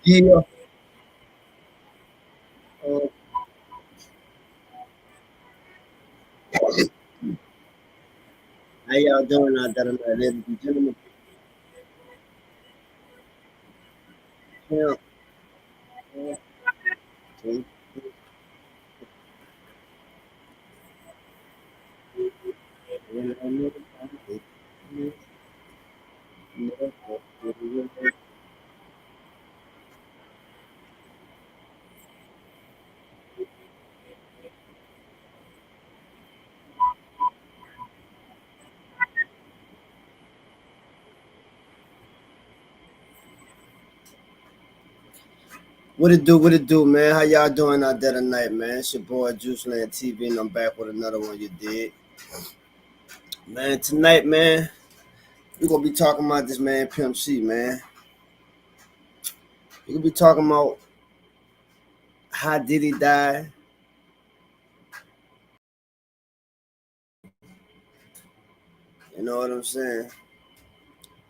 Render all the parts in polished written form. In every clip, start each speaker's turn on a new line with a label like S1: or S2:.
S1: Yeah. Uh, how y'all doing out there tonight, ladies and gentlemen? Yeah. Okay. What it do? What it do, man? How y'all doing out there tonight, man? It's your boy Juice Land TV, and I'm back with another one. You did, man. Tonight, man, we gonna be talking about this man, Pimp C, man. We gonna be talking about how did he die. You know what I'm saying?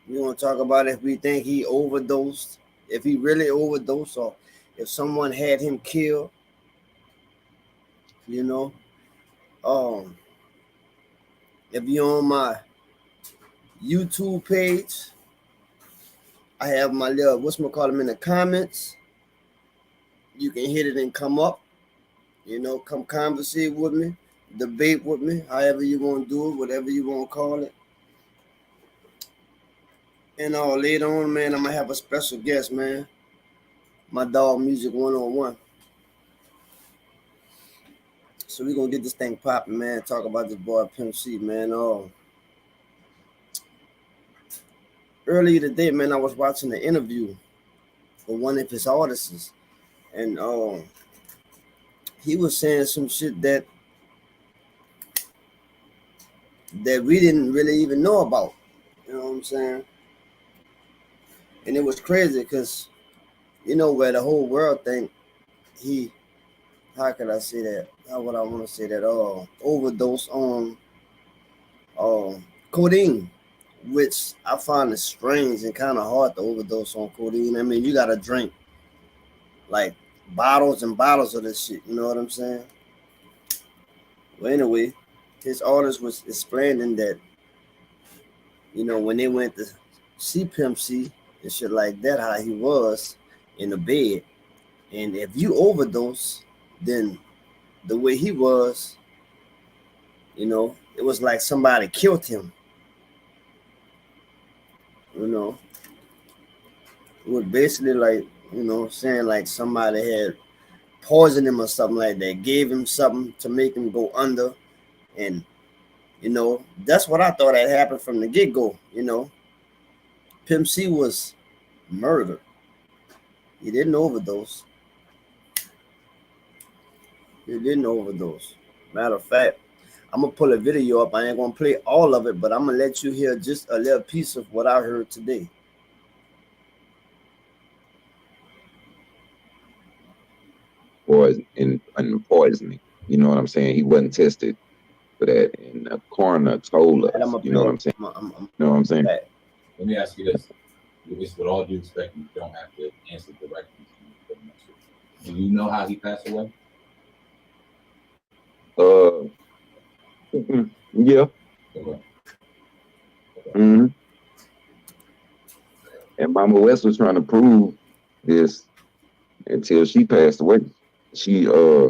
S1: We gonna talk about if we think he overdosed, if he really overdosed, or if someone had him killed. You know, um, if you're on my YouTube page, I have my little call them in the comments. You can hit it and come up. You know, come conversate with me, debate with me, however you want to do it, whatever you want to call it. And later on, man, I'm gonna have a special guest, man. My dog Music 101. So we gonna get this thing popping, man. Talk about this boy Pimp C, man. Earlier today, man, I was watching the interview for one of his artists, and he was saying some shit that we didn't really even know about. You know what I'm saying? And it was crazy because you know where the whole world think he, how could I say that? How would I want to say that? Overdose on codeine, which I find it strange and kind of hard to overdose on codeine. I mean, you got to drink like bottles and bottles of this shit. You know what I'm saying? Well, anyway, his artist was explaining that when they went to see Pimp C and shit like that, how he was in the bed, and if you overdose, then the way he was, it was like somebody killed him. You know, it was basically like saying like somebody had poisoned him or something like that, gave him something to make him go under, and that's what I thought had happened from the get go. Pimp C was murdered. He didn't overdose. He didn't overdose. Matter of fact, I'm gonna pull a video up. I ain't gonna play all of it, but I'm gonna let you hear just a little piece of what I heard today.
S2: And poisoning. You know what I'm saying? He wasn't tested for that, and the coroner told
S1: And I'm
S2: us.
S1: gonna
S2: You know
S1: play
S2: what
S1: it.
S2: I'm saying?
S1: I'm
S2: You know what I'm saying?
S1: back.
S3: Let me ask you this. With all due respect, you don't have to answer directly. Do you know how he passed away?
S2: Uh, yeah.
S3: Okay.
S2: hmm And Mama West was trying to prove this until she passed away. She uh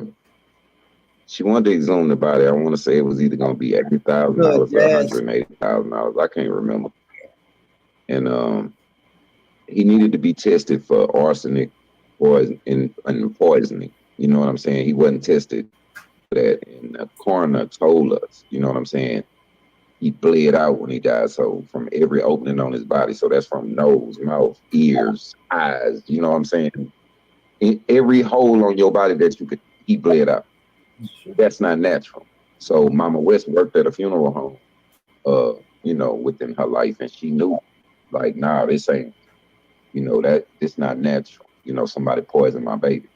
S2: she wanted to exhume the body. I want to say it was either going to be
S1: Good
S2: $80,000 or
S1: jazz.
S2: $180,000. I can't remember. And he needed to be tested for arsenic and poisoning. You know what I'm saying? He wasn't tested for that, and the coroner told us. You know what I'm saying? He bled out when he died, so from every opening on his body. So that's from nose, mouth, ears, eyes. You know what I'm saying? In every hole on your body that you could, he bled out. That's not natural. So Mama West worked at a funeral home, within her life, and she knew, like, nah, this ain't, that it's not natural. Somebody poisoned my baby.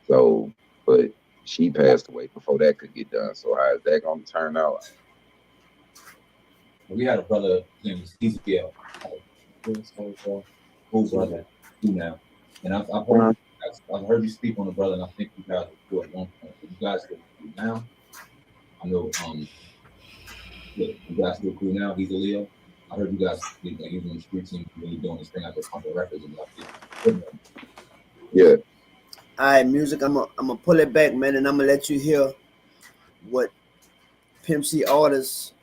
S2: So, but she passed away before that could get done. So how is that gonna turn out?
S3: We had a brother named Ezekiel. Who's running? Who now? And I've heard you speak on the brother, and I think you guys were cool at one point. But you guys still cool now. I know. Yeah, you guys still cool now. He's a Leo. I heard you guys like he was on the street team, really doing this thing out there, pumping records and stuff.
S2: Yeah.
S1: All right, music. I'm gonna pull it back, man, and I'm gonna let you hear what Pimp C artist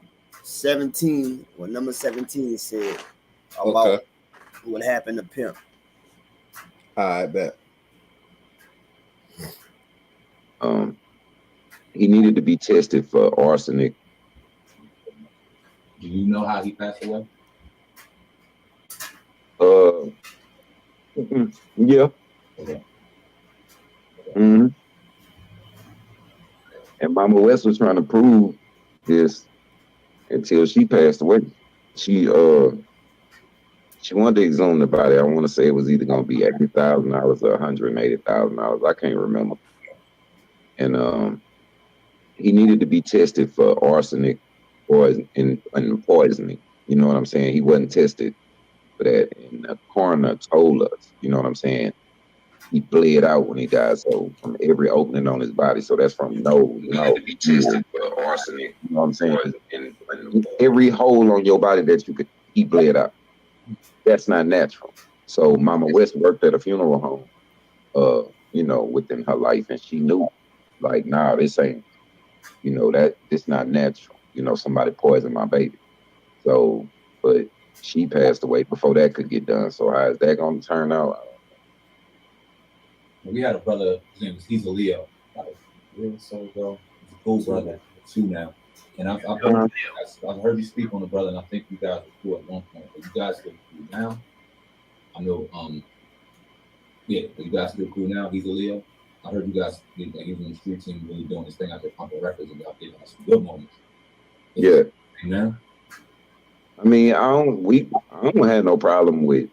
S1: 17, or number 17 said about what happened to Pimp.
S4: All right, bet.
S2: He needed to be tested for arsenic.
S3: Do you know how he passed away?
S2: Yeah.
S3: Okay.
S2: Mm-hmm. And Mama West was trying to prove this until she passed away. She wanted to exhume the body. I want to say it was either going to be $80,000 or $180,000. I can't remember. And he needed to be tested for arsenic and poisoning. You know what I'm saying? He wasn't tested for that. And the coroner told us, you know what I'm saying? He bled out when he died, so from every opening on his body. So that's from nose. You know, to be tested for arsenic. You know what I'm saying? And every hole on your body that you could, he bled out. That's not natural. So Mama West worked at a funeral home, you know, within her life, and she knew, like, nah, this ain't, you know, that it's not natural. You know, somebody poisoned my baby. So, but she passed away before that could get done. So how is that going to turn out?
S3: We had a brother, his name was, he's a Leo, about a year or so ago. He's a cool brother, 2 now. And I've heard you speak on the brother, and I think you guys were cool at one point. But you guys still cool now. I know, yeah, you guys still cool now. He's a Leo. I heard you guys, he was on the street team, really doing this thing out there, pumping records, and y'all giving us some good moments.
S2: Yeah.
S3: Amen.
S2: I mean, I don't have no problem with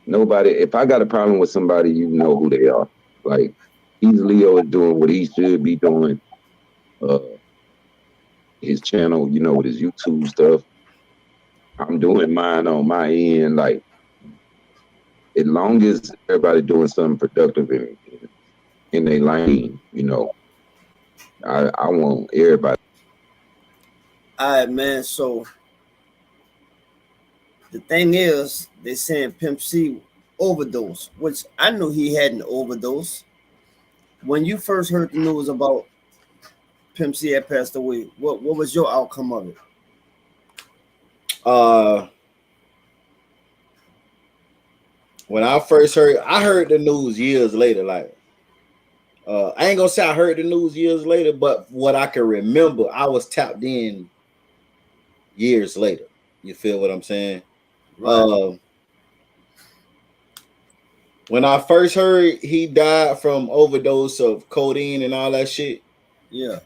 S2: nobody. If I got a problem with somebody, you know who they are. Like, Leo is doing what he should be doing. His channel, you know, with his YouTube stuff. I'm doing mine on my end. Like, as long as everybody doing something productive in their lane, you know, I want everybody.
S1: All right, man. So the thing is, they saying Pimp C overdose, which I knew he had an overdose. When you first heard the news about Pimp C had passed away, what was your outcome of it?
S4: When I first heard the news years later. Like, I ain't gonna say I heard the news years later, but what I can remember, I was tapped in years later. You feel what I'm saying? Right. When I first heard he died from overdose of codeine and all that shit,
S1: yeah,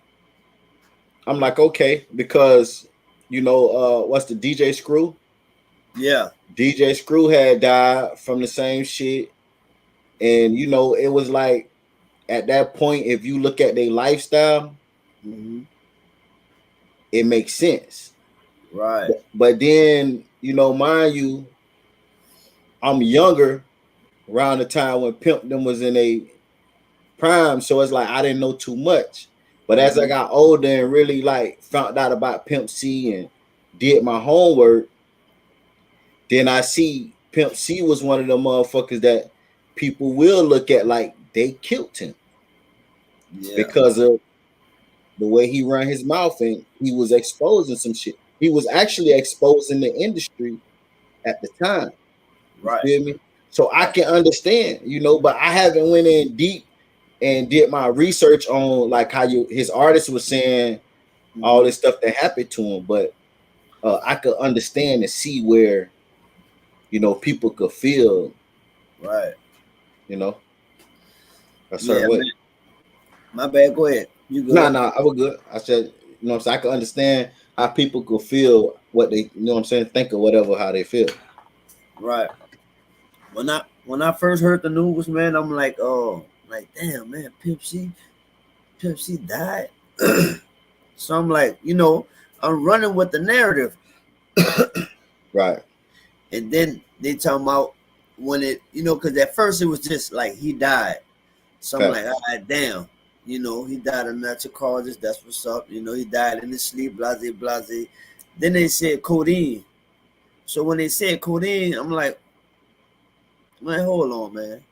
S4: I'm like, okay, because you know, what's the DJ Screw?
S1: Yeah,
S4: DJ Screw had died from the same shit, and you know, it was like at that point, if you look at their lifestyle, it makes sense,
S1: right?
S4: But then, you know, mind you, I'm younger around the time when Pimp them was in a prime, so it's like I didn't know too much. But as I got older and really like found out about Pimp C and did my homework, then I see Pimp C was one of the motherfuckers that people will look at like they killed him. Yeah. Because of the way he ran his mouth and he was exposing some shit. He was actually exposing the industry at the time.
S1: Right.
S4: You feel me? So I can understand, you know, but I haven't went in deep and did my research on like how his artist was saying all this stuff that happened to him. But I could understand and see where, you know, people could feel,
S1: right,
S4: you know, a certain way. Man.
S1: My bad, go ahead. You good?
S4: Nah, I was good. I said, you know what I'm saying? I could understand how people could feel what they, you know what I'm saying, think of whatever, how they feel.
S1: Right. When I first heard the news, man, I'm like, oh, like, damn, man, Pimp C died. So I'm like, you know, I'm running with the narrative.
S4: Right.
S1: And then they talking about when it, because at first it was just like he died. So I'm
S4: Fact.
S1: like, all right, damn. He died of natural causes. That's what's up. He died in his sleep, blase, blase. Then they said codeine. So when they said codeine, I'm like, man, hold on, man.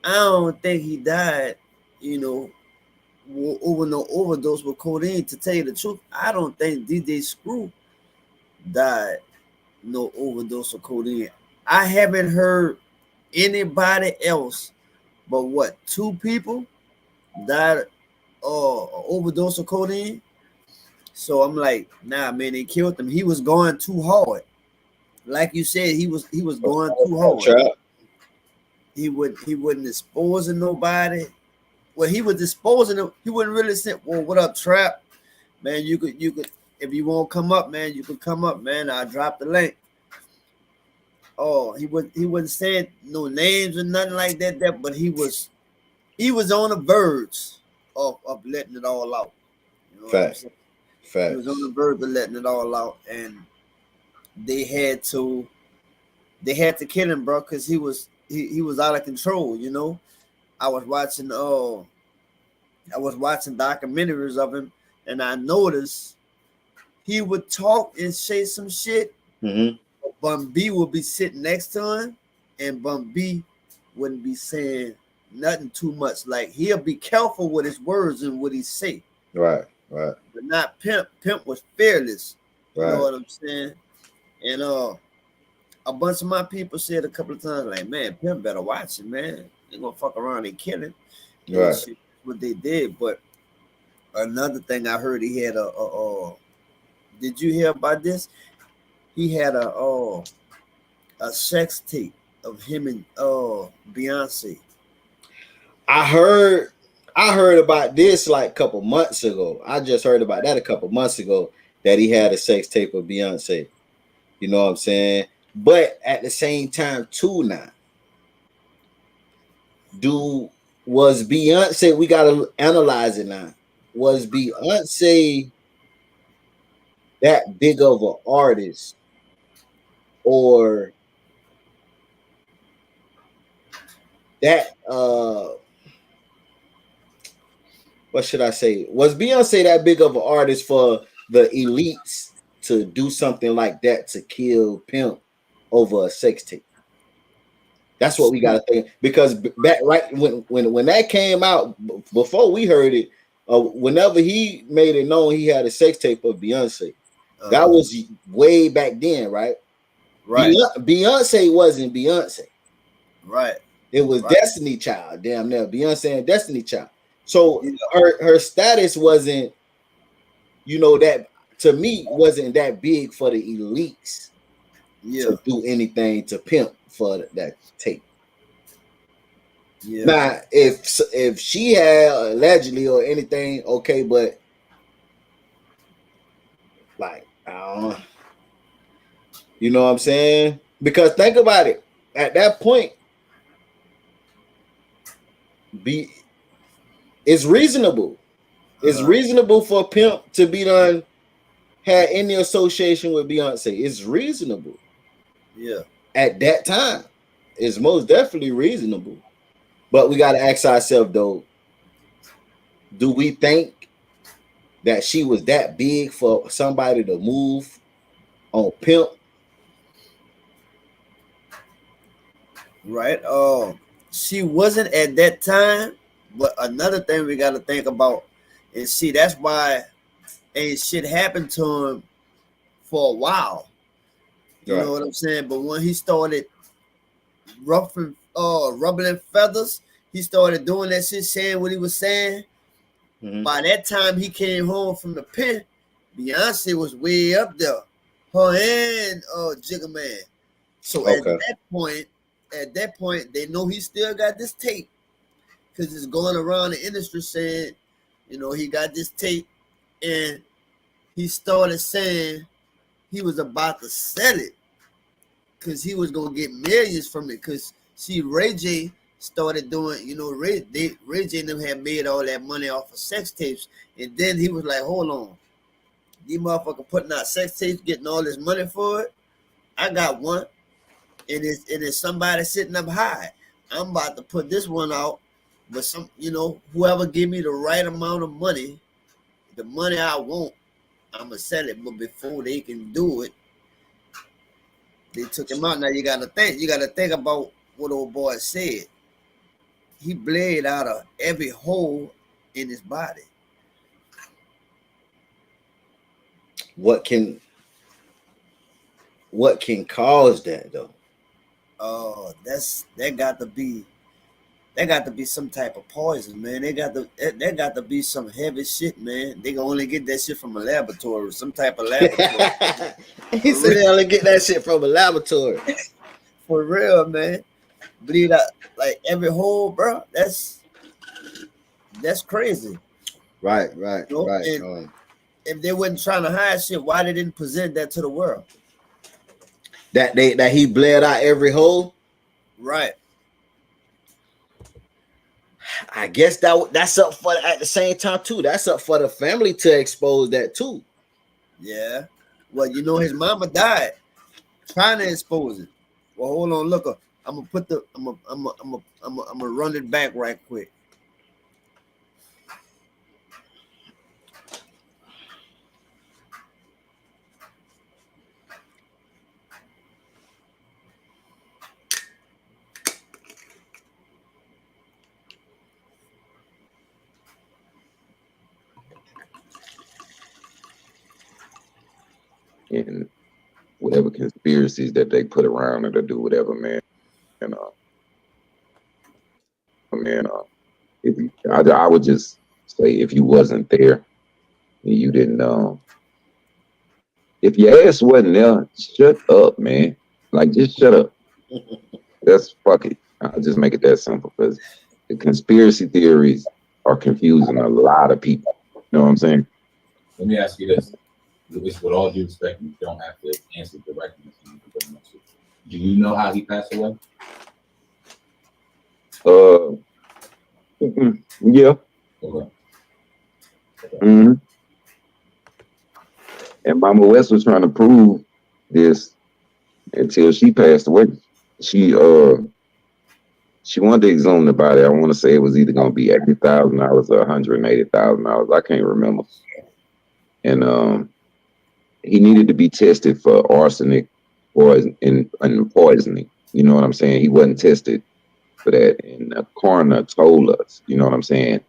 S1: I don't think he died, over no overdose with codeine. To tell you the truth, I don't think DJ Screw died no overdose of codeine. I haven't heard anybody else but what, 2 people died overdose of codeine. So I'm like, nah, man, they killed him. He was going too hard. Like you said, he was going too hard.
S4: Trap.
S1: He wouldn't exposing nobody. Well, he was exposing them. He wouldn't really say, well, what up, Trap? Man, you could if you won't come up, man, you could come up, man. I'll drop the link. Oh, he wasn't saying no names or nothing like that, but he was on the verge of letting it all out. You know what I'm saying? He was on the verge of letting it all out, and they had to kill him, bro, because he was out of control. I was watching documentaries of him, and I noticed he would talk and say some shit.
S4: Mm-hmm.
S1: Bun B would be sitting next to him, and Bun B wouldn't be saying nothing too much. Like, he'll be careful with his words and what he say.
S4: Right.
S1: But not Pimp. Pimp was fearless. You
S4: Right.
S1: know what I'm saying? And a bunch of my people said a couple of times, like, man, Pimp better watch it, man. They gonna fuck around and kill him.
S4: Right.
S1: Shit, what they did. But another thing I heard, he had did you hear about this? He had a sex tape of him and Beyonce.
S4: I heard about this like a couple months ago. I just heard about that a couple months ago, that he had a sex tape of Beyonce. You know what I'm saying? But at the same time, too, now, was Beyonce, we gotta analyze it now. Was Beyonce that big of an artist, or that what should I say? Was Beyonce that big of an artist for the elites to do something like that, to kill Pimp over a sex tape? That's what we gotta think, because back right when that came out, before we heard it, whenever he made it known he had a sex tape of Beyonce, that was way back then, right?
S1: Right.
S4: Beyonce wasn't Beyonce.
S1: Right.
S4: It was Destiny Child, damn near Beyonce and Destiny Child. So her status wasn't, that to me wasn't that big for the elites to do anything to Pimp for that tape. Now, if she had allegedly or anything, okay, but like, I don't know. You know what I'm saying? Because think about it. At that point, it's reasonable. It's reasonable for Pimp to be done had any association with Beyonce. It's reasonable.
S1: Yeah.
S4: At that time, it's most definitely reasonable. But we got to ask ourselves, though, do we think that she was that big for somebody to move on Pimp?
S1: Right. She wasn't at that time, but another thing we got to think about, and see, that's why ain't shit happened to him for a while. You know what I'm saying? But when he started rubbing feathers, he started doing that shit, saying what he was saying. Mm-hmm. By that time he came home from the pen, Beyonce was way up there. Her and Jigga Man. So at that point, they know he still got this tape, because it's going around the industry saying, he got this tape, and he started saying he was about to sell it because he was gonna get millions from it. Because see, Ray J started doing, Ray J and them had made all that money off of sex tapes, and then he was like, hold on, these motherfuckers putting out sex tapes, getting all this money for it. I got one. it's somebody sitting up high. I'm about to put this one out, but whoever give me the right amount of money, the money I want, I'm gonna sell it. But before they can do it, they took him out. Now you gotta think about what old boy said. He bled out of every hole in his body.
S4: What can cause that though?
S1: Oh, that got to be some type of poison, man. That got to be some heavy shit, man. They can only get that shit from a laboratory, some type of laboratory.
S4: He said they only get that shit from a laboratory.
S1: For real, man. Bleed out like every hole, bro. That's crazy.
S4: Right.
S1: And if they wasn't trying to hide shit, why they didn't present that to the world?
S4: That he bled out every hole.
S1: Right.
S4: I guess that's up for at the same time too. That's up for the family to expose that too.
S1: Yeah. Well, his mama died trying to expose it. Well, hold on, look. I'm gonna run it back right quick.
S2: And whatever conspiracies that they put around it or do whatever, man. And I would just say if you wasn't there, you didn't know. If your ass wasn't there, shut up, man. Like just shut up. That's fuck it. I'll just make it that simple because the conspiracy theories are confusing a lot of people. You know what I'm saying?
S3: Let me ask you this. With all due respect, you don't have to answer directly. Do you know how he passed away?
S2: Yeah.
S3: Okay.
S2: Mm-hmm. And Mama West was trying to prove this until she passed away. She wanted to exhume the body. I want to say it was either going to be $80,000 or $180,000. I can't remember. And he needed to be tested for arsenic and poisoning. You know what I'm saying? He wasn't tested for that. And the coroner told us, you know what I'm saying?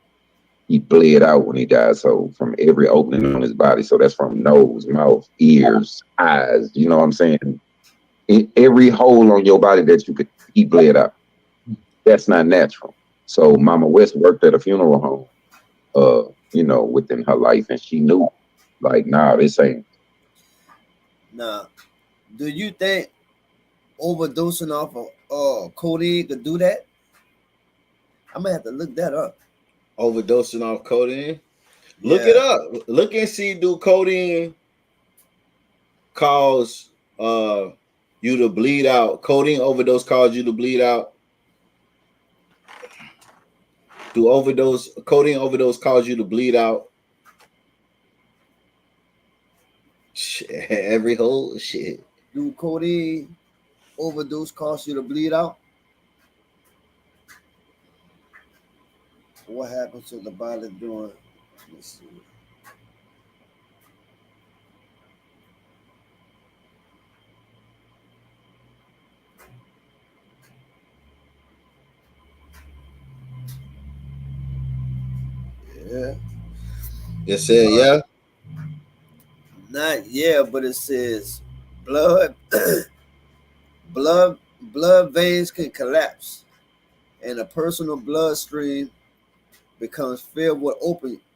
S2: He bled out when he died. So from every opening on his body. So that's from nose, mouth, ears, eyes. You know what I'm saying? In every hole on your body that he bled out. That's not natural. So Mama West worked at a funeral home, within her life. And she knew, like, nah, this ain't.
S1: Now, do you think overdosing off of codeine could do that? I'm gonna have to look that up.
S4: Overdosing off codeine? Yeah. Look it up. Look and see, do codeine cause you to bleed out? Codeine overdose cause you to bleed out? Do codeine overdose cause you to bleed out? Shit, every hole? Shit.
S1: Do codeine overdose cause you to bleed out? What happens to the body doing? Let's see. Yeah.
S4: It said yeah.
S1: Not yeah, but it says blood veins can collapse and a personal bloodstream becomes filled with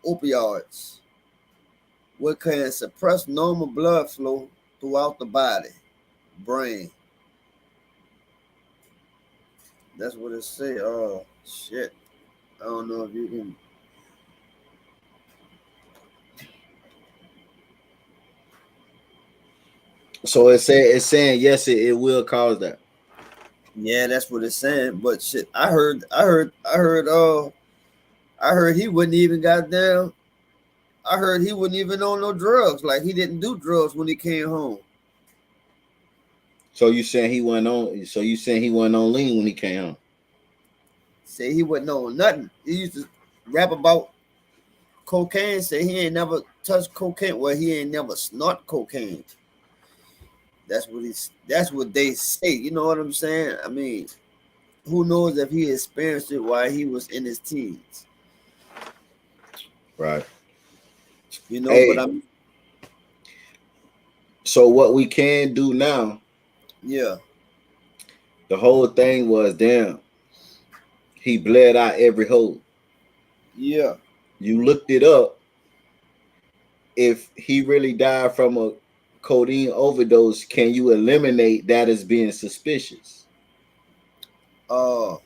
S1: opioids, which can suppress normal blood flow throughout the body, brain. That's what it say. Oh shit. I don't know if you can.
S4: So it's saying yes, it will cause that.
S1: Yeah, that's what it's saying. But shit, I heard he wouldn't even goddamn. I heard he wouldn't even on no drugs. Like he didn't do drugs when he came home.
S4: So you saying he went on? So you saying he went on lean when he came home?
S1: Say he wouldn't know nothing. He used to rap about cocaine. Say he ain't never touched cocaine. Well, he ain't never snort cocaine. That's what they say. You know what I'm saying? I mean, who knows if he experienced it while he was in his teens?
S4: Right.
S1: You know,
S4: Hey,
S1: but I'm
S4: so what we can do now?
S1: yeah,
S4: The whole thing was damn. He bled out every hole.
S1: yeah.
S4: You looked it up. If he really died from a codeine overdose, can you eliminate that as being suspicious?
S1: Uh,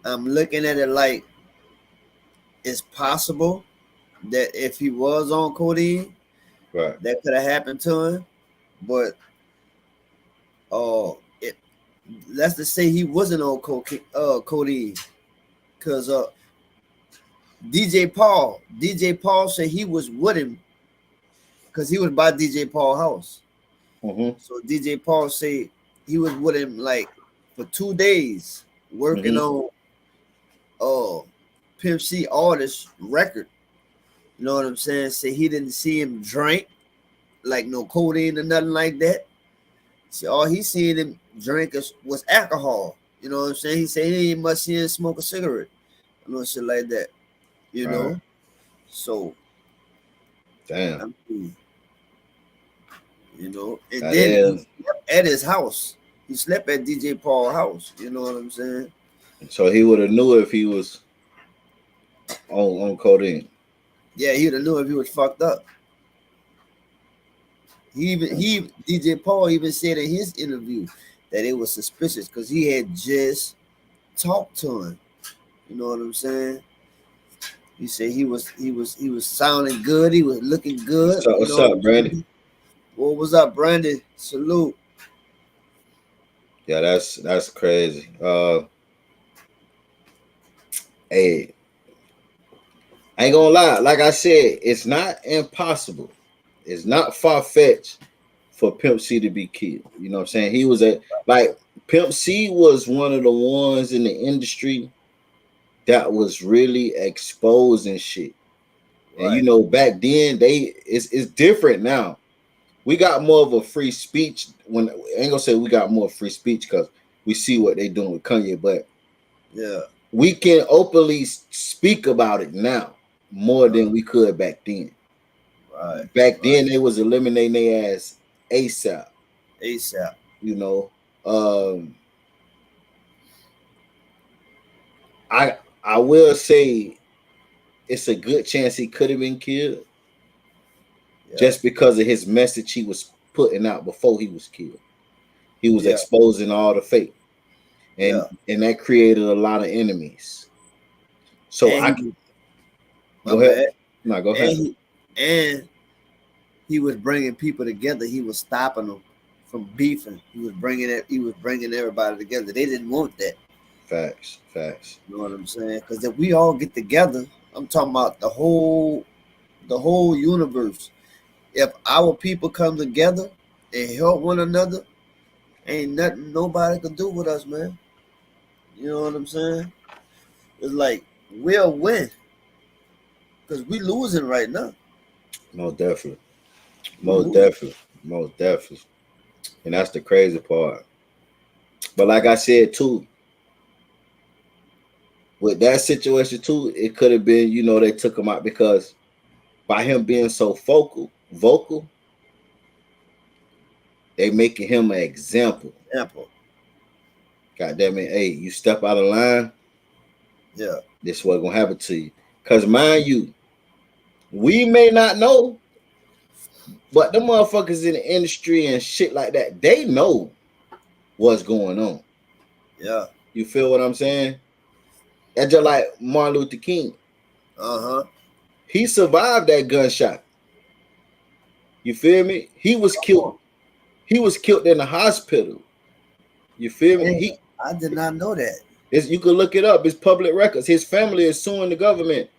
S1: I'm looking at it like it's possible that if he was on codeine,
S4: Right.
S1: that could have happened to him. But it let's just say he wasn't on codeine, because DJ Paul said he was with him because he was by DJ Paul house.
S4: Mm-hmm.
S1: So DJ Paul said he was with him like for 2 days working on Pimp C artist record. You know what I'm saying? Say he didn't see him drink like no codeine or nothing like that. See, all he seen him drink was alcohol. You know what I'm saying? He said he ain't much see him smoke a cigarette. You know, shit like that. You
S4: Right.
S1: know? So
S4: Damn.
S1: I mean, you know, and
S4: That
S1: then
S4: is.
S1: he slept at his house. He slept at DJ Paul's house. You know what I'm saying?
S4: So he would have knew if he was on codeine.
S1: Yeah, he'd have knew if he was fucked up. He DJ Paul even said in his interview that it was suspicious because he had just talked to him. You know what I'm saying? He said he was sounding good. He was looking good. You
S4: What's
S1: know what
S4: up,
S1: I'm
S4: Brandon?
S1: saying? Well, what's up, Brandon? Salute.
S4: Yeah, that's crazy. Hey, I ain't gonna lie. Like I said, it's not impossible. It's not far fetched for Pimp C to be killed. You know what I'm saying? He was Pimp C was one of the ones in the industry that was really exposing shit. And
S1: Right.
S4: you know, back then it's different now. We got more of a free speech. When I ain't gonna say we got more free speech because we see what they doing with Kanye, but
S1: Yeah.
S4: we can openly speak about it now more than we could back then.
S1: Right.
S4: Back
S1: Right.
S4: then they was eliminating their ass ASAP.
S1: ASAP.
S4: You know, I will say it's a good chance he could have been killed
S1: Yeah.
S4: just because of his message he was putting out before he was killed. He was
S1: Yeah.
S4: exposing all the fake,
S1: Yeah.
S4: and that created a lot of enemies. So
S1: And he, my
S4: go ahead.
S1: bad.
S4: No, go ahead.
S1: And he was bringing people together. He was stopping them from beefing. He was bringing everybody together. They didn't want that.
S4: Facts.
S1: You know what I'm saying? Because if we all get together, I'm talking about the whole universe. If our people come together and help one another, ain't nothing nobody can do with us, man. You know what I'm saying? It's like we'll win because we losing right now.
S4: Most definitely.
S1: We losing.
S4: Most definitely. And that's the crazy part. But like I said too, with that situation too, it could have been, they took him out because by him being so vocal, they making him an example.
S1: Example.
S4: God damn it, hey, you step out of line,
S1: Yeah.
S4: this is what's gonna happen to you. Cause mind you, we may not know, but the motherfuckers in the industry and shit like that, they know what's going on.
S1: Yeah.
S4: You feel what I'm saying? That's just like Martin Luther King.
S1: Uh-huh.
S4: He survived that gunshot. You feel me? He was killed. He was killed in the hospital. You feel me?
S1: Damn, I did not know that.
S4: You can look it up. It's public records. His family is suing the government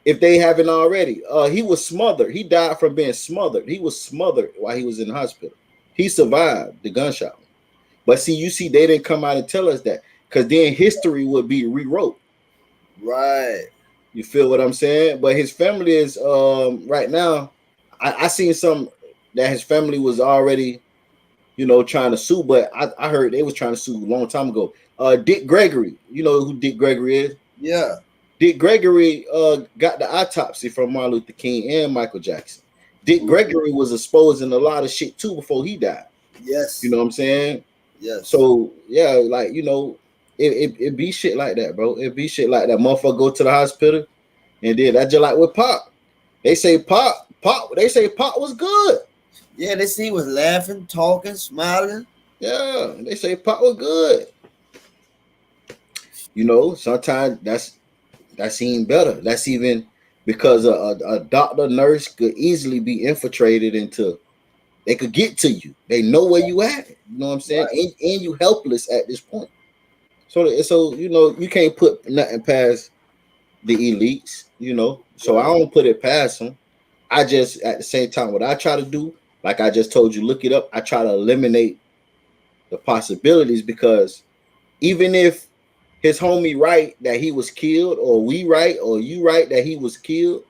S4: if they haven't already. He was smothered. He died from being smothered. He was smothered while he was in the hospital. He survived the gunshot. But see, they didn't come out and tell us that, because then history would be rewrote.
S1: Right.
S4: You feel what I'm saying? But his family is right now. I seen some that his family was already, trying to sue, but I heard they was trying to sue a long time ago. Dick Gregory, you know who Dick Gregory is?
S1: Yeah.
S4: Dick Gregory got the autopsy from Martin Luther King and Michael Jackson. Dick Gregory was exposing a lot of shit too before he died.
S1: Yes.
S4: You know what I'm saying?
S1: Yes.
S4: So yeah, like it be shit like that, bro. It be shit like that. Motherfucker go to the hospital, and then that just like with Pop. They say Pop was good.
S1: Yeah, they see he was laughing, talking, smiling.
S4: Yeah, they say Pop was good. Sometimes that's even better. That's even because a doctor, nurse could easily be infiltrated into. They could get to you. They know where you at. You know what I'm saying?
S1: Right.
S4: And you helpless at this point. So you can't put nothing past the elites. So I don't put it past them. I just at the same time, what I try to do, like I just told you, look it up. I try to eliminate the possibilities, because even if his homie right that he was killed, or we right or you right that he was killed,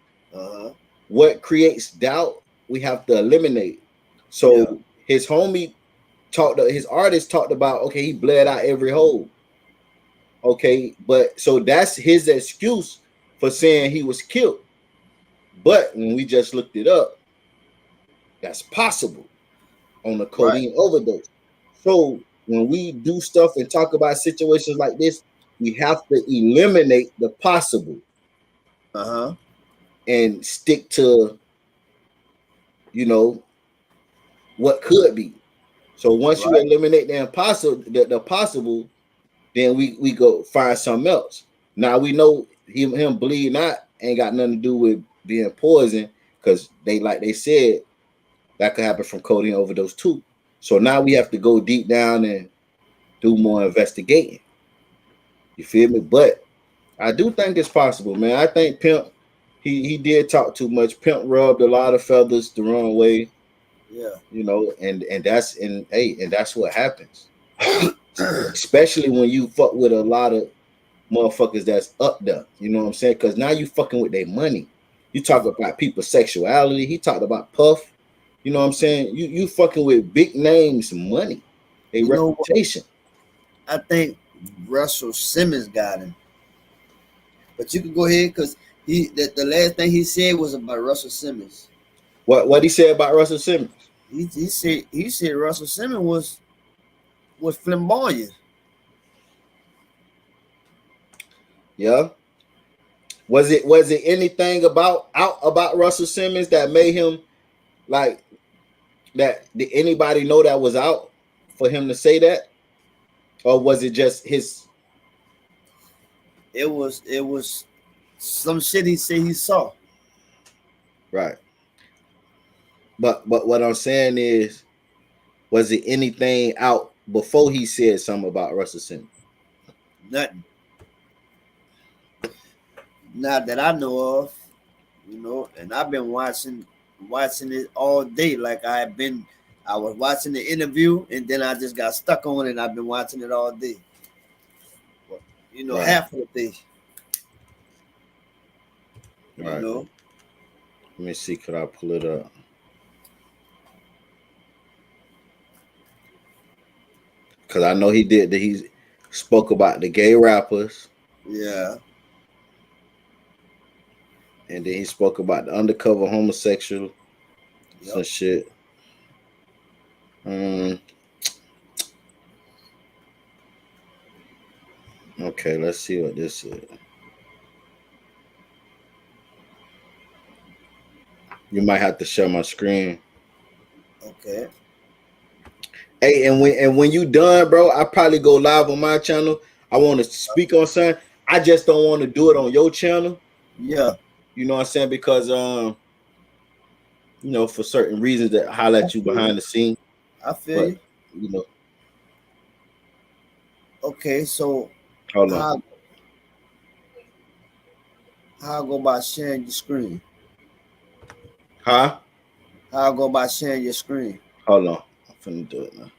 S4: what creates doubt we have to eliminate. So his homie his artist talked about, okay, he bled out every hole. Okay, but so that's his excuse for saying he was killed. But when we just looked it up, that's possible on a codeine overdose. So when we do stuff and talk about situations like this, we have to eliminate the possible and stick to, what could be. So once you eliminate the impossible, the possible, then we go find something else. Now we know him bleeding out ain't got nothing to do with being poisoned, because they said that could happen from codeine overdose too. So now we have to go deep down and do more investigating. You feel me? But I do think it's possible, man. I think Pimp, he did talk too much. Pimp rubbed a lot of feathers the wrong way.
S1: Yeah.
S4: And that's what happens. Especially when you fuck with a lot of motherfuckers that's up there. You know what I'm saying? Because now you fucking with their money. You talk about people's sexuality. He talked about Puff. You know what I'm saying? You fucking with big names, money, a reputation.
S1: I think Russell Simmons got him. But you can go ahead, because the last thing he said was about Russell Simmons.
S4: What he said about Russell Simmons?
S1: He said Russell Simmons was flamboyant.
S4: Yeah. Was it anything about Russell Simmons that made him like that? Did anybody know that was out for him to say that? Or was it just his?
S1: It was some shit he said he saw.
S4: Right. But what I'm saying is, was it anything out before he said something about Russell Simmons?
S1: Nothing. Not that I know of, and I've been watching it all day. Like I was watching the interview, and then I just got stuck on it, and I've been watching it all day.
S4: Right.
S1: Half of the day.
S4: Right. Let me see, could I pull it up? Because I know he did that. He spoke about the gay rappers.
S1: Yeah.
S4: And then he spoke about the undercover homosexual. Some shit. Okay, let's see what this is. You might have to share my screen.
S1: Okay.
S4: Hey, and when you done, bro, I probably go live on my channel. I want to speak on something. I just don't want to do it on your channel.
S1: Yeah.
S4: You know what I'm saying? Because for certain reasons that highlight you behind the scene.
S1: I feel you. Okay, so
S4: hold on.
S1: How I go about sharing your screen?
S4: Huh?
S1: How I go about sharing your screen?
S4: Hold on. I'm finna do it now.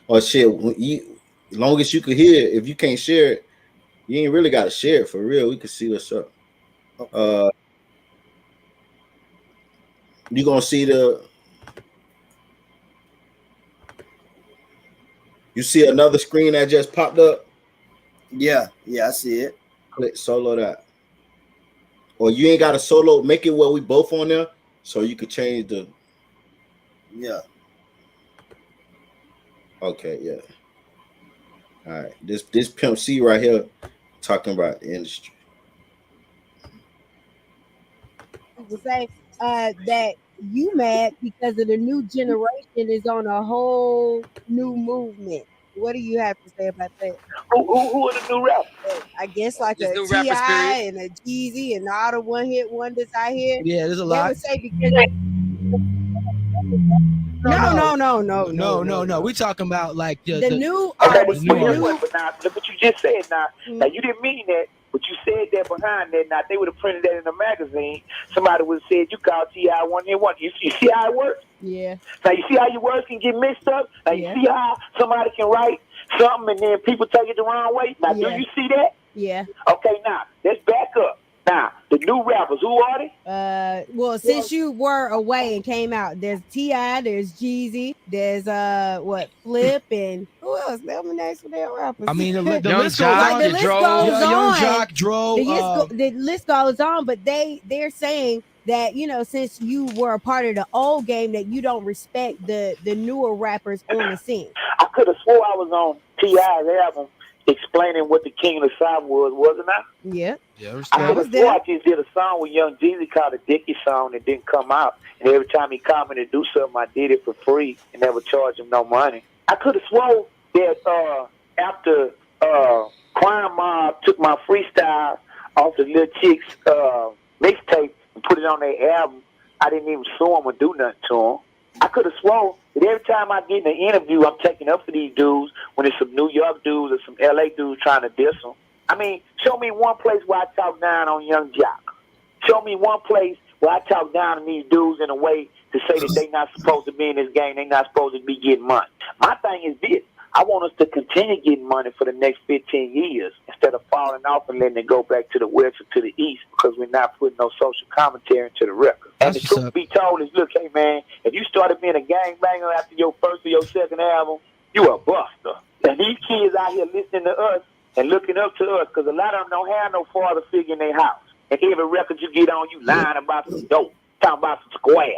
S4: Oh shit. As long as you can hear it, if you can't share it, you ain't really gotta share it for real. We can see what's up.
S1: Okay.
S4: You gonna see you see another screen that just popped up?
S1: Yeah, I see it.
S4: Click solo that. Or you ain't got to solo, make it where we both on there so you could change the.
S1: Yeah.
S4: Okay, yeah. All right. This Pimp C right here talking about the industry.
S5: People say that you mad because of the new generation is on a whole new movement. What do you have to say about that?
S6: Who are the new rappers?
S5: I guess like
S7: This
S5: a
S7: new
S5: Ti
S7: rappers period.
S5: and a Jeezy and all the one hit wonders I hear.
S8: Yeah, there's a
S5: They
S8: lot.
S5: would say because no.
S8: We talking about like
S5: The new
S6: Okay,
S5: artists,
S8: new
S6: but
S5: the
S6: guess
S8: artists.
S5: new.
S6: what? But now, look what you just said. Now you didn't mean that, but you said that behind that. Now, if they would have printed that in a magazine, somebody would have said you called T.I. one hit one. You see how it works?
S5: Yeah.
S6: Now, you see how your words can get mixed up? Now,
S5: Yeah.
S6: you see how somebody can write something and then people take it the wrong way? Now,
S5: Yeah.
S6: do you see that?
S5: Yeah.
S6: Okay, now, let's back up. Now, the new rappers, who are they?
S5: Well, since you were away and came out, there's T.I., there's Jeezy, there's Flip, and who else? Let me name some damn rappers.
S8: I mean, the
S7: Young
S8: list goes
S7: Jock,
S8: on.
S5: the list
S7: Dro.
S5: goes
S8: Young
S5: on.
S8: Jock, Dro.
S5: The list goes on, but they're saying that since you were a part of the old game, that you don't respect the newer rappers on the scene.
S6: I could have swore I was on T.I.'s album explaining what the King of the South was, wasn't I?
S5: Yeah.
S8: Yeah,
S6: I could have swore I just did a song with Young Jeezy called the Dickie song that didn't come out. And every time he called me to do something, I did it for free and never charged him no money. I could have swore that after Crime Mob took my freestyle off the Little Chicks mixtape and put it on their album, I didn't even sue them or do nothing to them. I could have sworn that every time I get in an interview, I'm taking up for these dudes when it's some New York dudes or some LA dudes trying to diss them. I mean, show me one place where I talk down on Young Jock. Show me one place where I talk down on these dudes in a way to say that they not supposed to be in this game, they not supposed to be getting money. My thing is this. I want us to continue getting money for the next 15 years instead of falling off and letting it go back to the west or to the east because we're not putting no social commentary into the record. And the truth be told is, look, hey, man, if you started being a gangbanger after your first or your second album, you a buster. And these kids out here listening to us and looking up to us because a lot of them don't have no father figure in their house. And every record you get on, you lying about some dope, talking about some squares.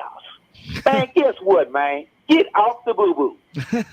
S6: Man, guess what, man? Get off the boo-boo.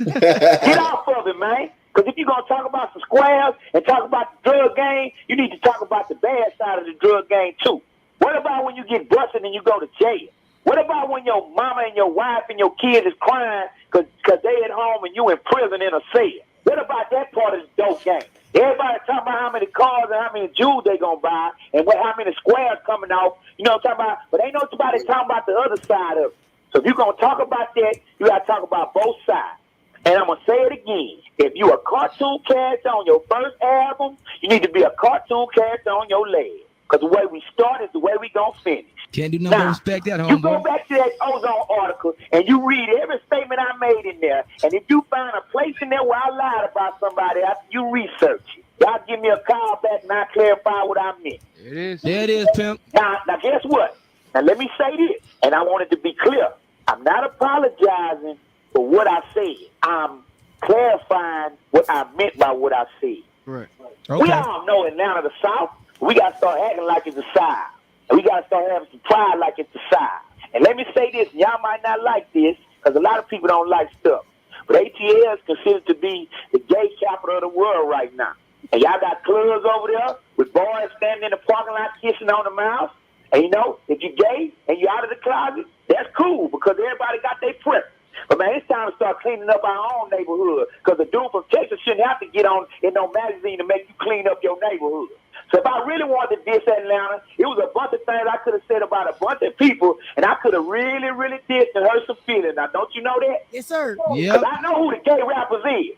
S6: Get off of it, man. Because if you're going to talk about some squares and talk about the drug game, you need to talk about the bad side of the drug game, too. What about when you get busted and you go to jail? What about when your mama and your wife and your kids is crying because they at home and you in prison in a cell? What about that part of the dope game? Everybody talking about how many cars and how many jewels they going to buy and how many squares coming off. You know what I'm talking about? But ain't nobody talking about the other side of it. So if you're going to talk about that, you got to talk about both sides. And I'm going to say it again. If you a cartoon character on your first album, you need to be a cartoon character on your last. Because the way we start is the way we going to finish.
S8: Can't do nothing but respect that, homeboy.
S6: You go back to that Ozone article and you read every statement I made in there. And if you find a place in there where I lied about somebody, you research it. Y'all give me a call back and I'll clarify what I meant.
S7: There it is.
S8: There it is, Pimp.
S6: Now guess what? Now let me say this, and I want it to be clear. I'm not apologizing for what I said. I'm clarifying what I meant by what I said.
S7: Right.
S8: Okay.
S6: We all know Atlanta, the South. We got to start acting like it's the South. And we got to start having some pride like it's the South. And let me say this, y'all might not like this, because a lot of people don't like stuff. But ATL is considered to be the gay capital of the world right now. And y'all got clubs over there with boys standing in the parking lot kissing on the mouth. And you know, if you're gay and you're out of the closet, that's cool because everybody got their preference. But man, it's time to start cleaning up our own neighborhood because the dude from Texas shouldn't have to get on in no magazine to make you clean up your neighborhood. So if I really wanted to diss Atlanta, it was a bunch of things I could have said about a bunch of people, and I could have really, really dissed and hurt some feelings. Now, don't you know that?
S5: Yes, sir.
S8: Yeah.
S6: Because I know who the gay rappers is.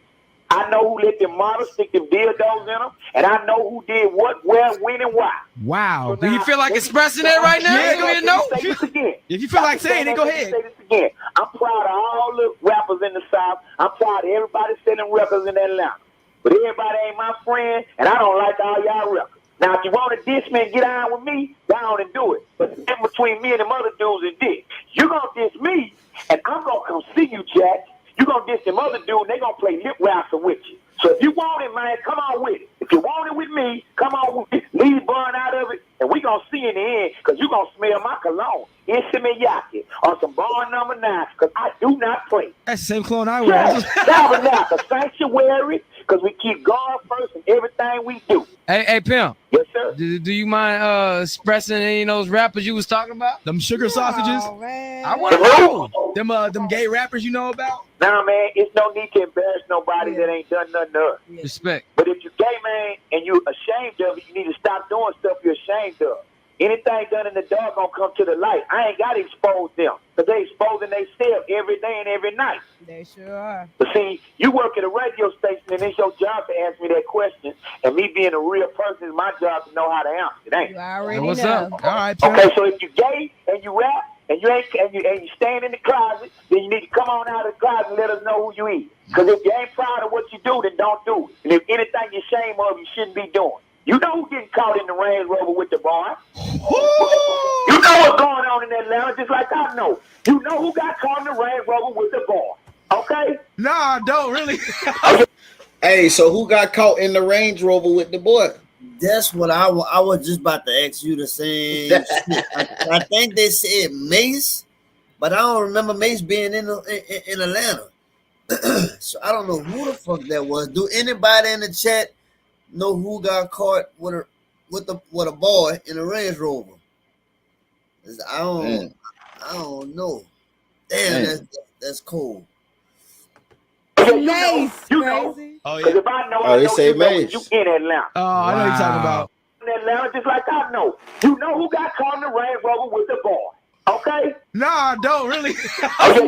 S6: I know who let them models stick them dildos in them, and I know who did what, where, when, and why.
S8: Wow.
S6: So
S7: Do you
S6: now,
S7: feel like
S6: let me-
S7: expressing that right now?
S8: Yeah,
S7: Go ahead and know.
S6: Let me say this again.
S8: If you feel like saying it, go
S6: Let me
S8: ahead.
S6: say this again. I'm proud of all the rappers in the South. I'm proud of everybody selling records in Atlanta. But everybody ain't my friend, and I don't like all y'all records. Now, if you want to diss me and get on with me, go on and do it. But the difference between me and them other dudes is this. You going to diss me, and I'm going to come see you, Jack. You going to diss them other dudes, and they going to play lip wrestling with you. So if you want it, man, come on with it. If you want it with me, come on with it. Leave Bun out of it, and we going to see in the end, because you going to smell my cologne. Yaki on some bar number 9, because I do not play.
S8: That's the same clone I wear.
S6: Yes, Tabernacle, sanctuary, because we keep God first in everything we do.
S7: Hey, Pimp.
S6: Yes, sir.
S7: Do you mind expressing any of those rappers you was talking about?
S8: Them sugar sausages.
S5: Oh, man.
S7: I want to know.
S8: Them gay rappers you know about.
S6: Nah, man, it's no need to embarrass nobody that ain't done nothing to us.
S7: Respect.
S6: But if you gay, man, and you ashamed of it, you need to stop doing stuff you're ashamed of. Anything done in the dark gonna come to the light. I ain't gotta expose them, because they exposing themselves every day and every night.
S5: They sure are.
S6: But see, you work at a radio station, and it's your job to ask me that question. And me being a real person, it's my job to know how to answer it. Ain't
S5: You already
S7: What's
S5: know.
S7: up?
S8: All right, Pimp.
S6: okay, so if you gay and you rap and you ain't and you stand in the closet, then you need to come on out of the closet and let us know who you is. Because if you ain't proud of what you do, then don't do it. And if anything you're ashamed of, you shouldn't be doing. You know who getting caught in the Range Rover with the boy. You know what's going on in Atlanta, just like I know. You know who got caught in the Range Rover with the boy. Okay?
S8: Nah, I don't really.
S4: Hey, so who got caught in the Range Rover with the boy?
S1: That's what I was just about to ask you the same shit. I think they said Mace, but I don't remember Mace being in Atlanta. So I don't know who the fuck that was. Do anybody in the chat know who got caught with a boy in a Range Rover? I don't know. Damn, that's cool.
S5: Mace,
S6: you know.
S5: crazy.
S8: Oh
S6: Because
S8: yeah.
S6: if I know,
S4: Oh,
S6: I
S4: they
S6: know
S4: say
S6: you know
S4: Mace.
S6: you in Atlanta.
S8: Oh, I know you're talking about.
S6: In Atlanta, just like I know. You know who got caught in the Range Rover with the boy. Okay?
S8: Nah, I don't really.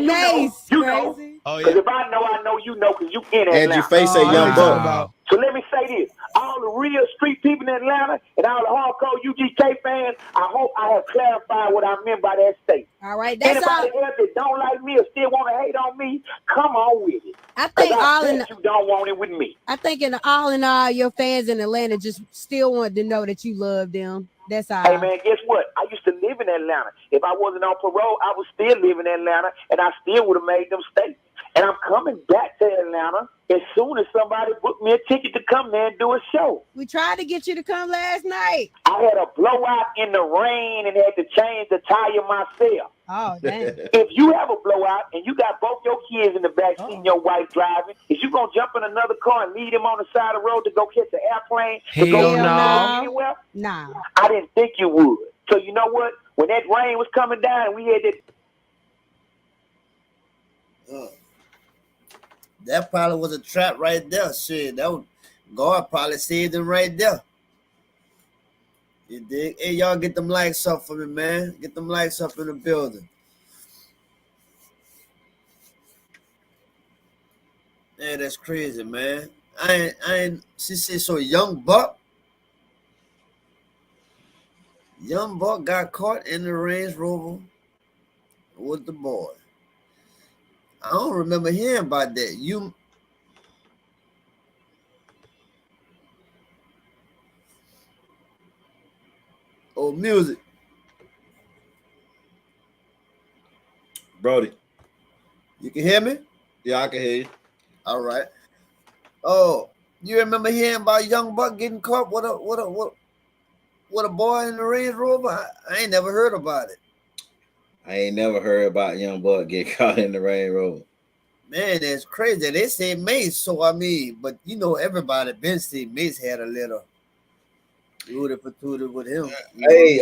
S5: Mace,
S6: you know.
S5: crazy.
S8: Oh
S6: Because
S8: yeah.
S6: if I know you know, because you in Atlanta.
S4: And your face say
S8: Oh, I know
S4: Young
S8: you're talking
S4: Buck.
S8: about.
S6: So let me say this. All the real street people in Atlanta and all the hardcore UGK fans, I hope I have clarified what I meant by that statement.
S5: All right, that's all.
S6: Anybody else that don't like me or still want to hate on me, come on with it.
S5: I
S6: 'Cause
S5: think
S6: I
S5: all in
S6: bet you don't want it with me.
S5: I think in all, your fans in Atlanta just still want to know that you love them. That's all.
S6: Hey, man, guess what? I used to live in Atlanta. If I wasn't on parole, I would still live in Atlanta, and I still would have made them stay. And I'm coming back to Atlanta as soon as somebody booked me a ticket to come there and do a show.
S5: We tried to get you to come last night.
S6: I had a blowout in the rain and had to change the tire myself.
S5: Oh, damn.
S6: If you have a blowout and you got both your kids in the back seat and your wife driving, is you gonna jump in another car and leave them on the side of the road to go catch an airplane? To go
S7: Hell no.
S6: anywhere?
S5: Nah.
S6: I didn't think you would. So you know what? When that rain was coming down, we had
S1: That probably was a trap right there. Shit, that was God probably saved him right there. You dig? Hey, y'all get them likes up for me, man. Get them likes up in the building. Man, that's crazy, man. I ain't. She said so. Young Buck got caught in the Range Rover with the boy. I don't remember hearing about that. Music.
S4: Brody.
S1: You can hear me?
S4: Yeah, I can hear you.
S1: All right. Oh, you remember hearing about Young Buck getting caught with a boy in the Range Rover? I ain't never heard about it.
S4: I ain't never heard about Young Buck get caught in the Range Rover.
S1: Man, that's crazy. They say Mace, so I mean, but you know, everybody been saying Mace had a little rooted for tooted with him.
S4: Hey,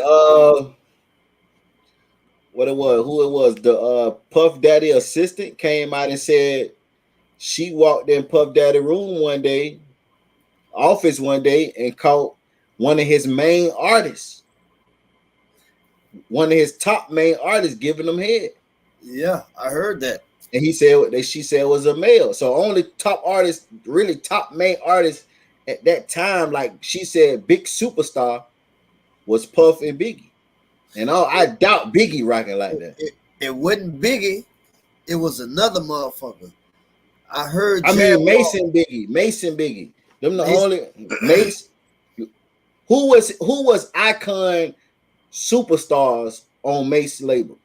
S4: what it was? Who it was? The Puff Daddy assistant came out and said she walked in Puff Daddy room office one day, and caught one of his main artists, one of his top main artists, giving him head.
S1: Yeah, I heard that.
S4: and she said was a male. So only top artists, really top main artists at that time, like she said, big superstar was Puff and Biggie. And I doubt Biggie rocking like that.
S1: It wasn't Biggie. It was another motherfucker. I heard
S4: I mean
S1: Jaguar.
S4: Mason Biggie. Them the
S1: Mason.
S4: only Mace. Who was icon superstars on Mace label?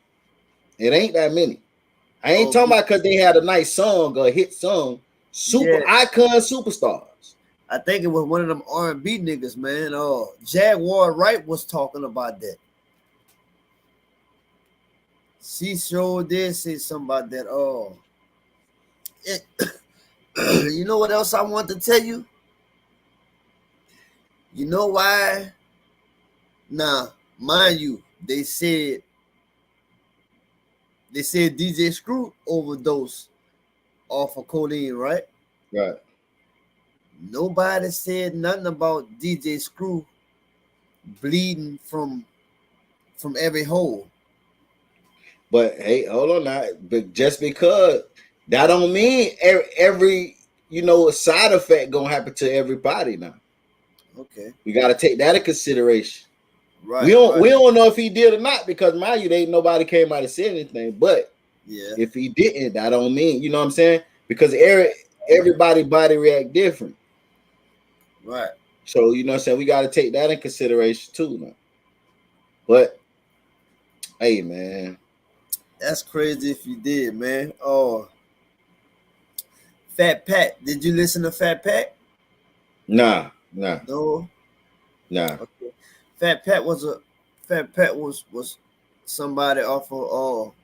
S4: It ain't that many. I ain't talking about because they had a nice song, a hit song. Icon superstars.
S1: I think it was one of them R&B niggas, man. Jaguar Wright was talking about that. She sure did say something about that. You know what else I want to tell you? You know why? Now, mind you, they said DJ Screw overdosed off of codeine, right?
S4: Right.
S1: Nobody said nothing about DJ Screw bleeding from every hole.
S4: But hey, hold on now. But just because that don't mean every side effect gonna happen to everybody now.
S1: Okay.
S4: We gotta take that in consideration.
S1: Right.
S4: We don't know if he did or not because mind you, ain't nobody came out and said anything. But
S1: yeah,
S4: if he didn't, that don't mean, you know what I'm saying? Because everybody body react different.
S1: Right.
S4: So you know what I'm saying, we gotta take that in consideration too now. But hey man.
S1: That's crazy if you did, man. Oh, Fat Pat. Did you listen to Fat Pat?
S4: Nah.
S1: No.
S4: Nah.
S1: Okay. Fat Pat was somebody off of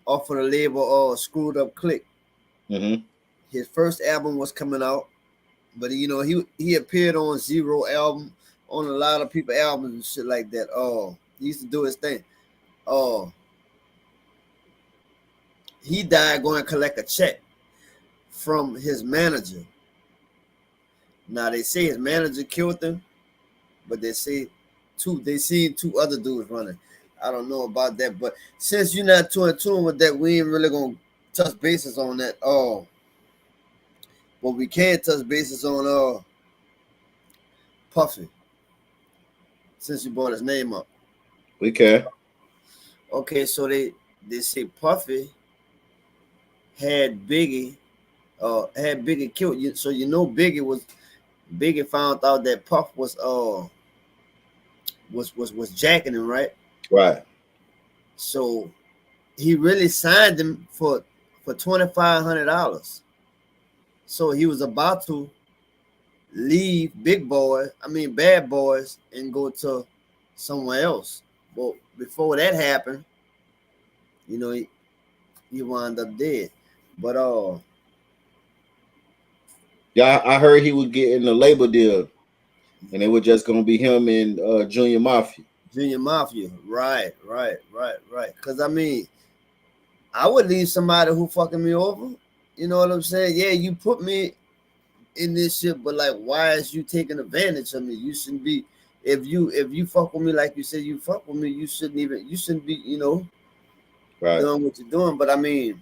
S1: the label Screwed Up Click.
S4: Mm-hmm.
S1: His first album was coming out, but he appeared on Zero album, on a lot of people albums and shit like that. He used to do his thing. He died going to collect a check from his manager. Now they say his manager killed him, but they seen two other dudes running. I don't know about that, but since you're not too in tune with that, we ain't really gonna touch bases on that. But we can touch bases on Puffy, since you brought his name up.
S4: We can.
S1: Okay, so they say Puffy had Biggie killed you. So Biggie found out that Puff was jacking him, right?
S4: Right.
S1: So he really signed him for $2,500. So he was about to leave Bad Boys, and go to somewhere else. But before that happened, he wound up dead. But
S4: yeah, I heard he was getting a label deal, and it was just gonna be him and Junior Mafia.
S1: Junior Mafia, right. Because I would leave somebody who fucking me over. You know what I'm saying? Yeah, you put me in this shit, but like, why is you taking advantage of me? You shouldn't be. If you fuck with me like you said you fuck with me, you shouldn't be,
S4: right,
S1: doing what you're doing. But man,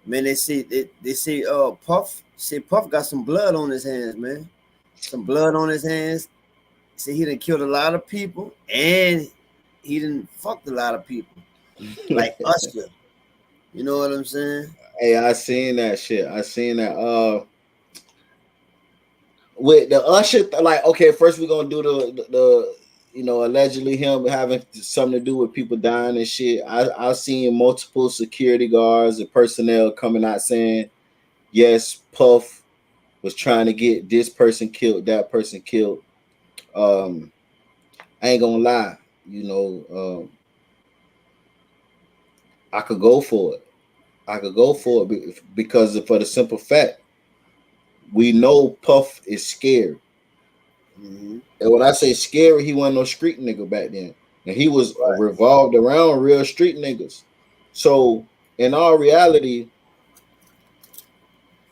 S1: they say Puff got some blood on his hands, man. Some blood on his hands. Say he done killed a lot of people, and he done fucked a lot of people, like Usher. You know what I'm saying?
S4: Hey, I seen that shit. I seen that. With the Usher, like, okay, first we're gonna do the allegedly him having something to do with people dying and shit. I've seen multiple security guards and personnel coming out saying, yes, Puff was trying to get this person killed, that person killed. I ain't gonna lie, I could go for it. Because for the simple fact, we know Puff is scared.
S1: Mm-hmm.
S4: And when I say scary, he wasn't no street nigga back then. And he was revolved around real street niggas. So in all reality,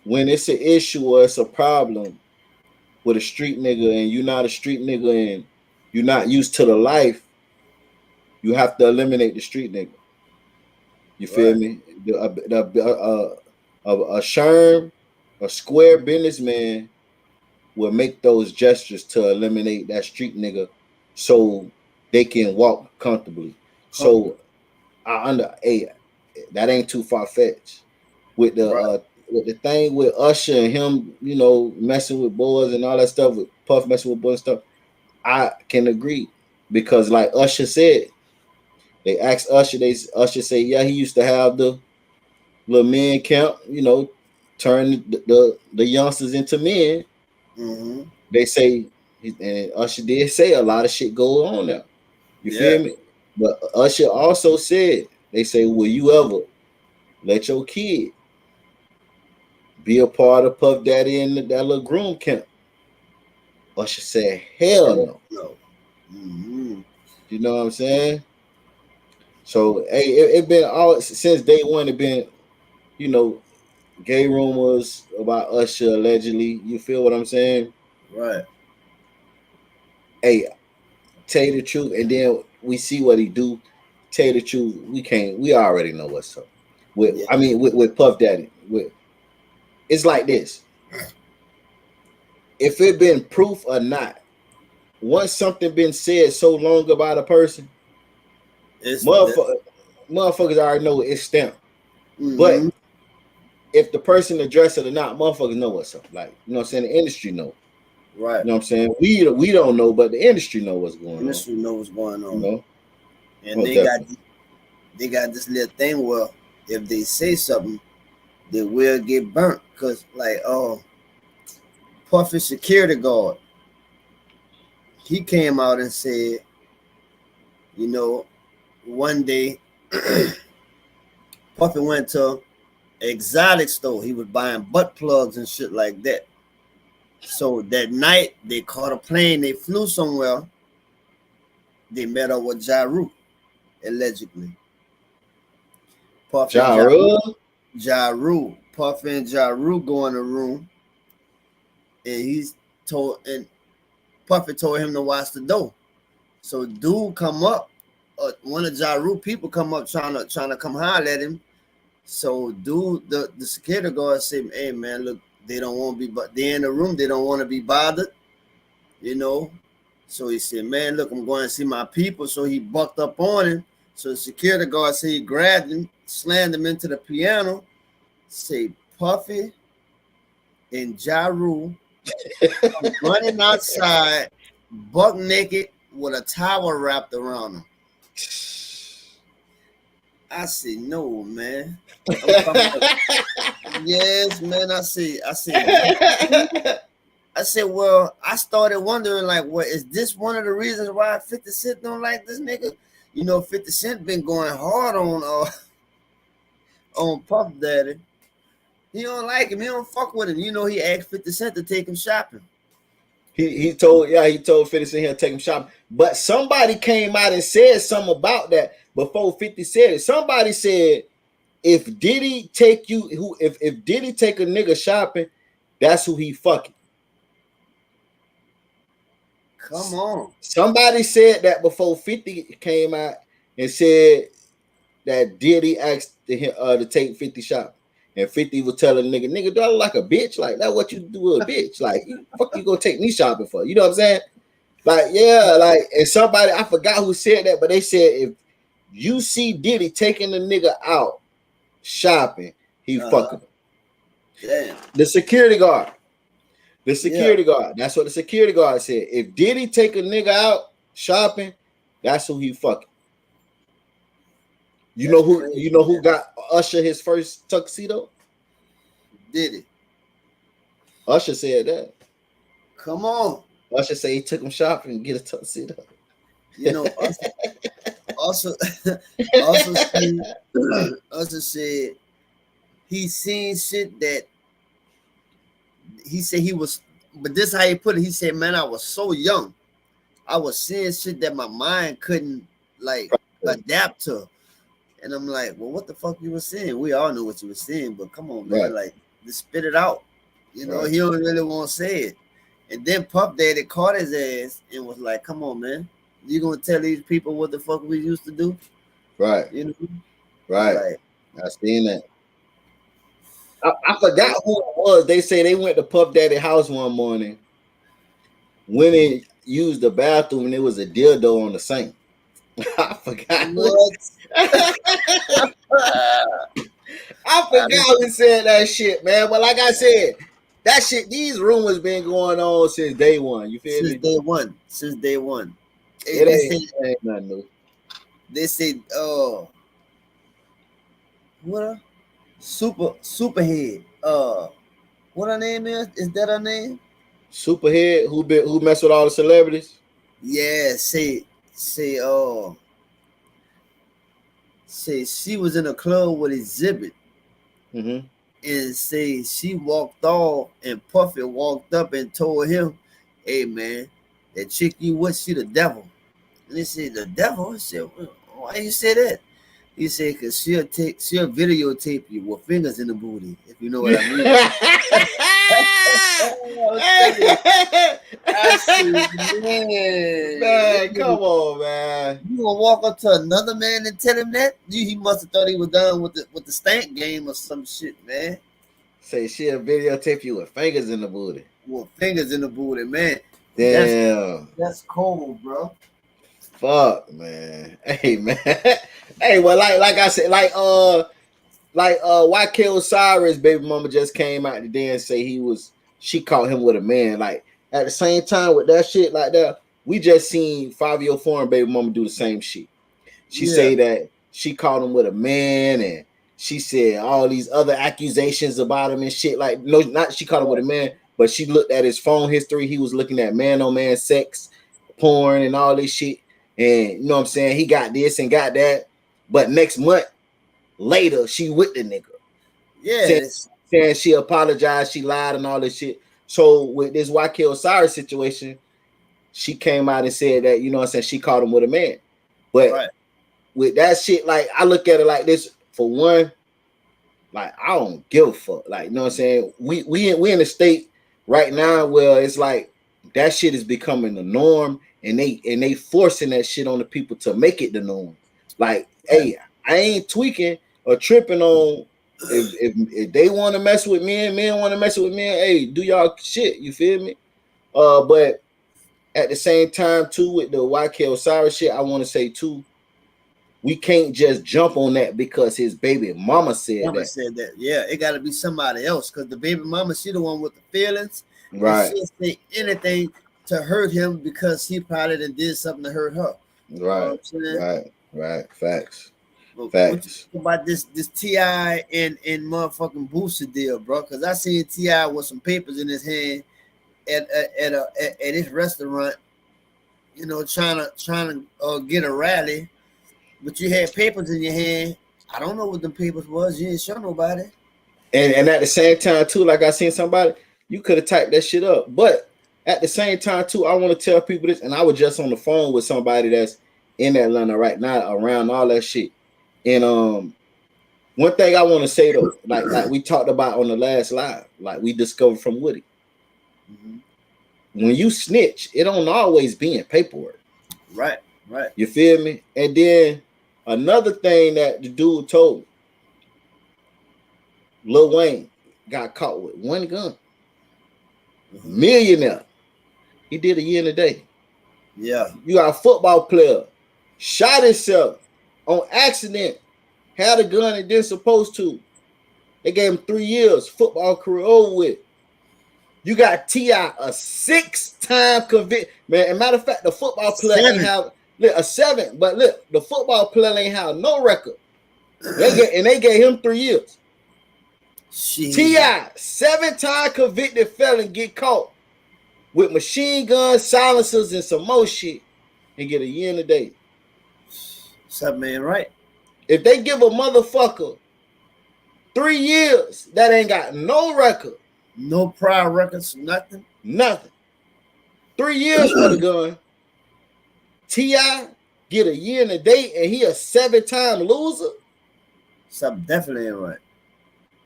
S4: when it's an issue or it's a problem with a street nigga and you're not a street nigga and you're not used to the life, you have to eliminate the street nigga. You feel
S1: Right.
S4: me? A Sherm, a square businessman will make those gestures to eliminate that street nigga so they can walk comfortably.
S1: Comfortable.
S4: So hey, that ain't too far fetched.
S1: Right.
S4: With the thing with Usher and him, messing with boys and all that stuff, with Puff messing with boys and stuff, I can agree. Because like Usher said, they asked Usher, Usher say, yeah, he used to have the little men camp, turn the youngsters into men.
S1: Mm-hmm.
S4: They say, and Usher did say a lot of shit go on now. You
S1: Yeah.
S4: feel me? But Usher also said, they say, will you ever let your kid be a part of Puff Daddy and that little groom camp? Usher said, hell no.
S1: No. Mm-hmm.
S4: You know what I'm saying? So hey, it been all since day one. It been, you know, gay rumors about Usher allegedly. You feel what I'm saying?
S1: Right.
S4: Hey, tell you the truth, and then we see what he do. Tell you the truth, we already know what's up.
S1: Yeah.
S4: With Puff Daddy. It's like this. If it been proof or not, once something been said so long about a person,
S1: It's
S4: motherfuckers already know it's stamped.
S1: mm-hmm.
S4: But if the person address it or not, motherfuckers know what's up. Like, you know what I'm saying? The industry know.
S1: Right.
S4: You know what I'm saying? We don't know, but the industry know what's going on.
S1: Industry knows what's going
S4: You
S1: on.
S4: know?
S1: And
S4: Most definitely.
S1: they got this little thing where if they say something, they will get burnt. Cause like Puffy security guard, he came out and said, you know, one day Puffy went to an exotic store. He was buying butt plugs and shit like that. So that night they caught a plane, they flew somewhere, they met up with Ja Rule, allegedly. Puffy and
S4: Ja
S1: Ja Rule,
S4: Rule?
S1: Puffy and Ja Rule go in the room and Puffy told him to watch the door. So dude come up, one of Ja Rule people come up trying to come holler at him. So dude, the security guard said, "Hey man, look, they don't want to be, but they in the room. They don't want to be bothered, you know." So he said, "Man, look, I'm going to see my people." So he bucked up on him. So the security guard said he grabbed him, slammed him into the piano. Say Puffy and Ja Rule running outside, buck naked with a towel wrapped around him. I said, no, man. I'm talking about, yes, man. I said, well, I started wondering, like, what is this one of the reasons why 50 Cent don't like this nigga? You know, 50 Cent been going hard on Puff Daddy. He don't like him. He don't fuck with him. You know, he asked 50 Cent to take him shopping.
S4: He told 50 Cent he'll take him shopping. But somebody came out and said something about that before 50 said it. Somebody said if Diddy take if Diddy take a nigga shopping, that's who he fucking.
S1: Come on.
S4: Somebody said that before 50 came out and said that Diddy asked to take 50 shopping. And 50 was telling nigga, do I look like a bitch? Like, that's what you do with a bitch. Like, fuck you go take me shopping for? You know what I'm saying? Like, yeah, like, and somebody, I forgot who said that, but they said if you see Diddy taking the nigga out shopping, he fucking him.
S1: Damn.
S4: The security guard. That's what the security guard said. If Diddy take a nigga out shopping, that's who he fucking. You know who got Usher his first tuxedo?
S1: Diddy.
S4: Usher said that.
S1: Come on.
S4: Usher said he took him shopping and get a tuxedo.
S1: You know, also said he seen shit that he said he was, but this how he put it. He said, man, I was so young. I was seeing shit that my mind couldn't like adapt to. And I'm like, well, what the fuck you were saying? We all know what you were saying, but come on, man, like just spit it out. You know, he don't really want to say it. And then Puff Daddy caught his ass and was like, come on, man. You gonna tell these people what the fuck we used to do?
S4: Right.
S1: You know?
S4: Right.
S1: Like,
S4: I seen that. I forgot who it was. They say they went to Puff Daddy house one morning. Women used the bathroom and there was a dildo on the sink. I forgot.
S1: What?
S4: I forgot who said that shit, man. But like I said, that shit, these rumors been going on since day one. You feel
S1: Since
S4: me?
S1: day one. Since day one. Hey,
S4: It ain't nothing new.
S1: they say, what? Superhead. What her name is? Is that her name?
S4: Superhead, who mess with all the celebrities?
S1: Yeah. Say, she was in a club with Exhibit.
S4: Mm-hmm.
S1: And say she walked off and Puffy walked up and told him, hey man, that chick you with, she the devil. And he said, the devil? I said, well, why you say that? He said, because she'll videotape you with fingers in the booty, if you know what I mean. I said,
S4: Man, come on, man.
S1: You gonna walk up to another man and tell him that? He must have thought he was done with the stank game or some shit, man.
S4: Say she'll videotape you with fingers in the booty.
S1: With fingers in the booty, man.
S4: Damn.
S1: That's cold, bro.
S4: Fuck, man. Hey, man. Hey, well, like I said, YK Osiris baby mama just came out today and say she caught him with a man. Like at the same time with that shit like that, we just seen 5-year foreign baby mama do the same shit. She say that she caught him with a man, and she said all these other accusations about him and shit. Like, no, not she caught him with a man, but she looked at his phone history. He was looking at man-on-man sex, porn, and all this shit. And you know what I'm saying? He got this and got that. But next month later, she with the nigga.
S1: Yeah.
S4: Saying she apologized, she lied, and all this shit. So with this YK Osiris situation, she came out and said that, you know what I'm saying, she caught him with a man. But with that shit, like, I look at it like this. For one, like, I don't give a fuck. Like, you know what I'm saying? We in a state right now where it's like that shit is becoming the norm, and they forcing that shit on the people to make it the norm. Like, hey, I ain't tweaking or tripping on if they want to mess with men want to mess with men. Hey, do y'all shit. You feel me? But at the same time, too, with the YK Osiris shit, I want to say too, we can't just jump on that because his baby mama said that.
S1: Yeah, it got to be somebody else, because the baby mama, she the one with the feelings.
S4: Right.
S1: She'll say anything to hurt him because he probably did something to hurt her.
S4: Right. Right. Facts.
S1: What you think about this T.I. and motherfucking Boosie deal, bro? Because I seen T.I. with some papers in his hand at his restaurant, you know, trying to get a rally. But you had papers in your hand. I don't know what the papers was. You didn't show nobody.
S4: And at the same time, too, like I seen somebody, you could have typed that shit up. But at the same time, too, I want to tell people this, and I was just on the phone with somebody that's in Atlanta right now around all that shit. And one thing I want to say though, like we talked about on the last live, like we discovered from Woody. Mm-hmm. When you snitch, it don't always be in paperwork.
S1: Right.
S4: You feel me? And then another thing that the dude told me, Lil Wayne got caught with one gun. Mm-hmm. Millionaire. He did a year and a day.
S1: Yeah.
S4: You got a football player, shot himself on accident, had a gun and didn't supposed to. They gave him 3 years, football career over with. You got T.I., a 6-time convict. Man, as a matter of fact, the football player ain't have a 7, but look, the football player ain't have no record. They gave him 3 years. T.I., 7-time convicted felon, get caught with machine guns, silencers, and some more shit, and get a year and a day.
S1: Something ain't right.
S4: If they give a motherfucker 3 years that ain't got no record,
S1: no prior records, nothing.
S4: 3 years for the gun. T.I. get a year and a day, and he a 7-time loser.
S1: Something definitely ain't right.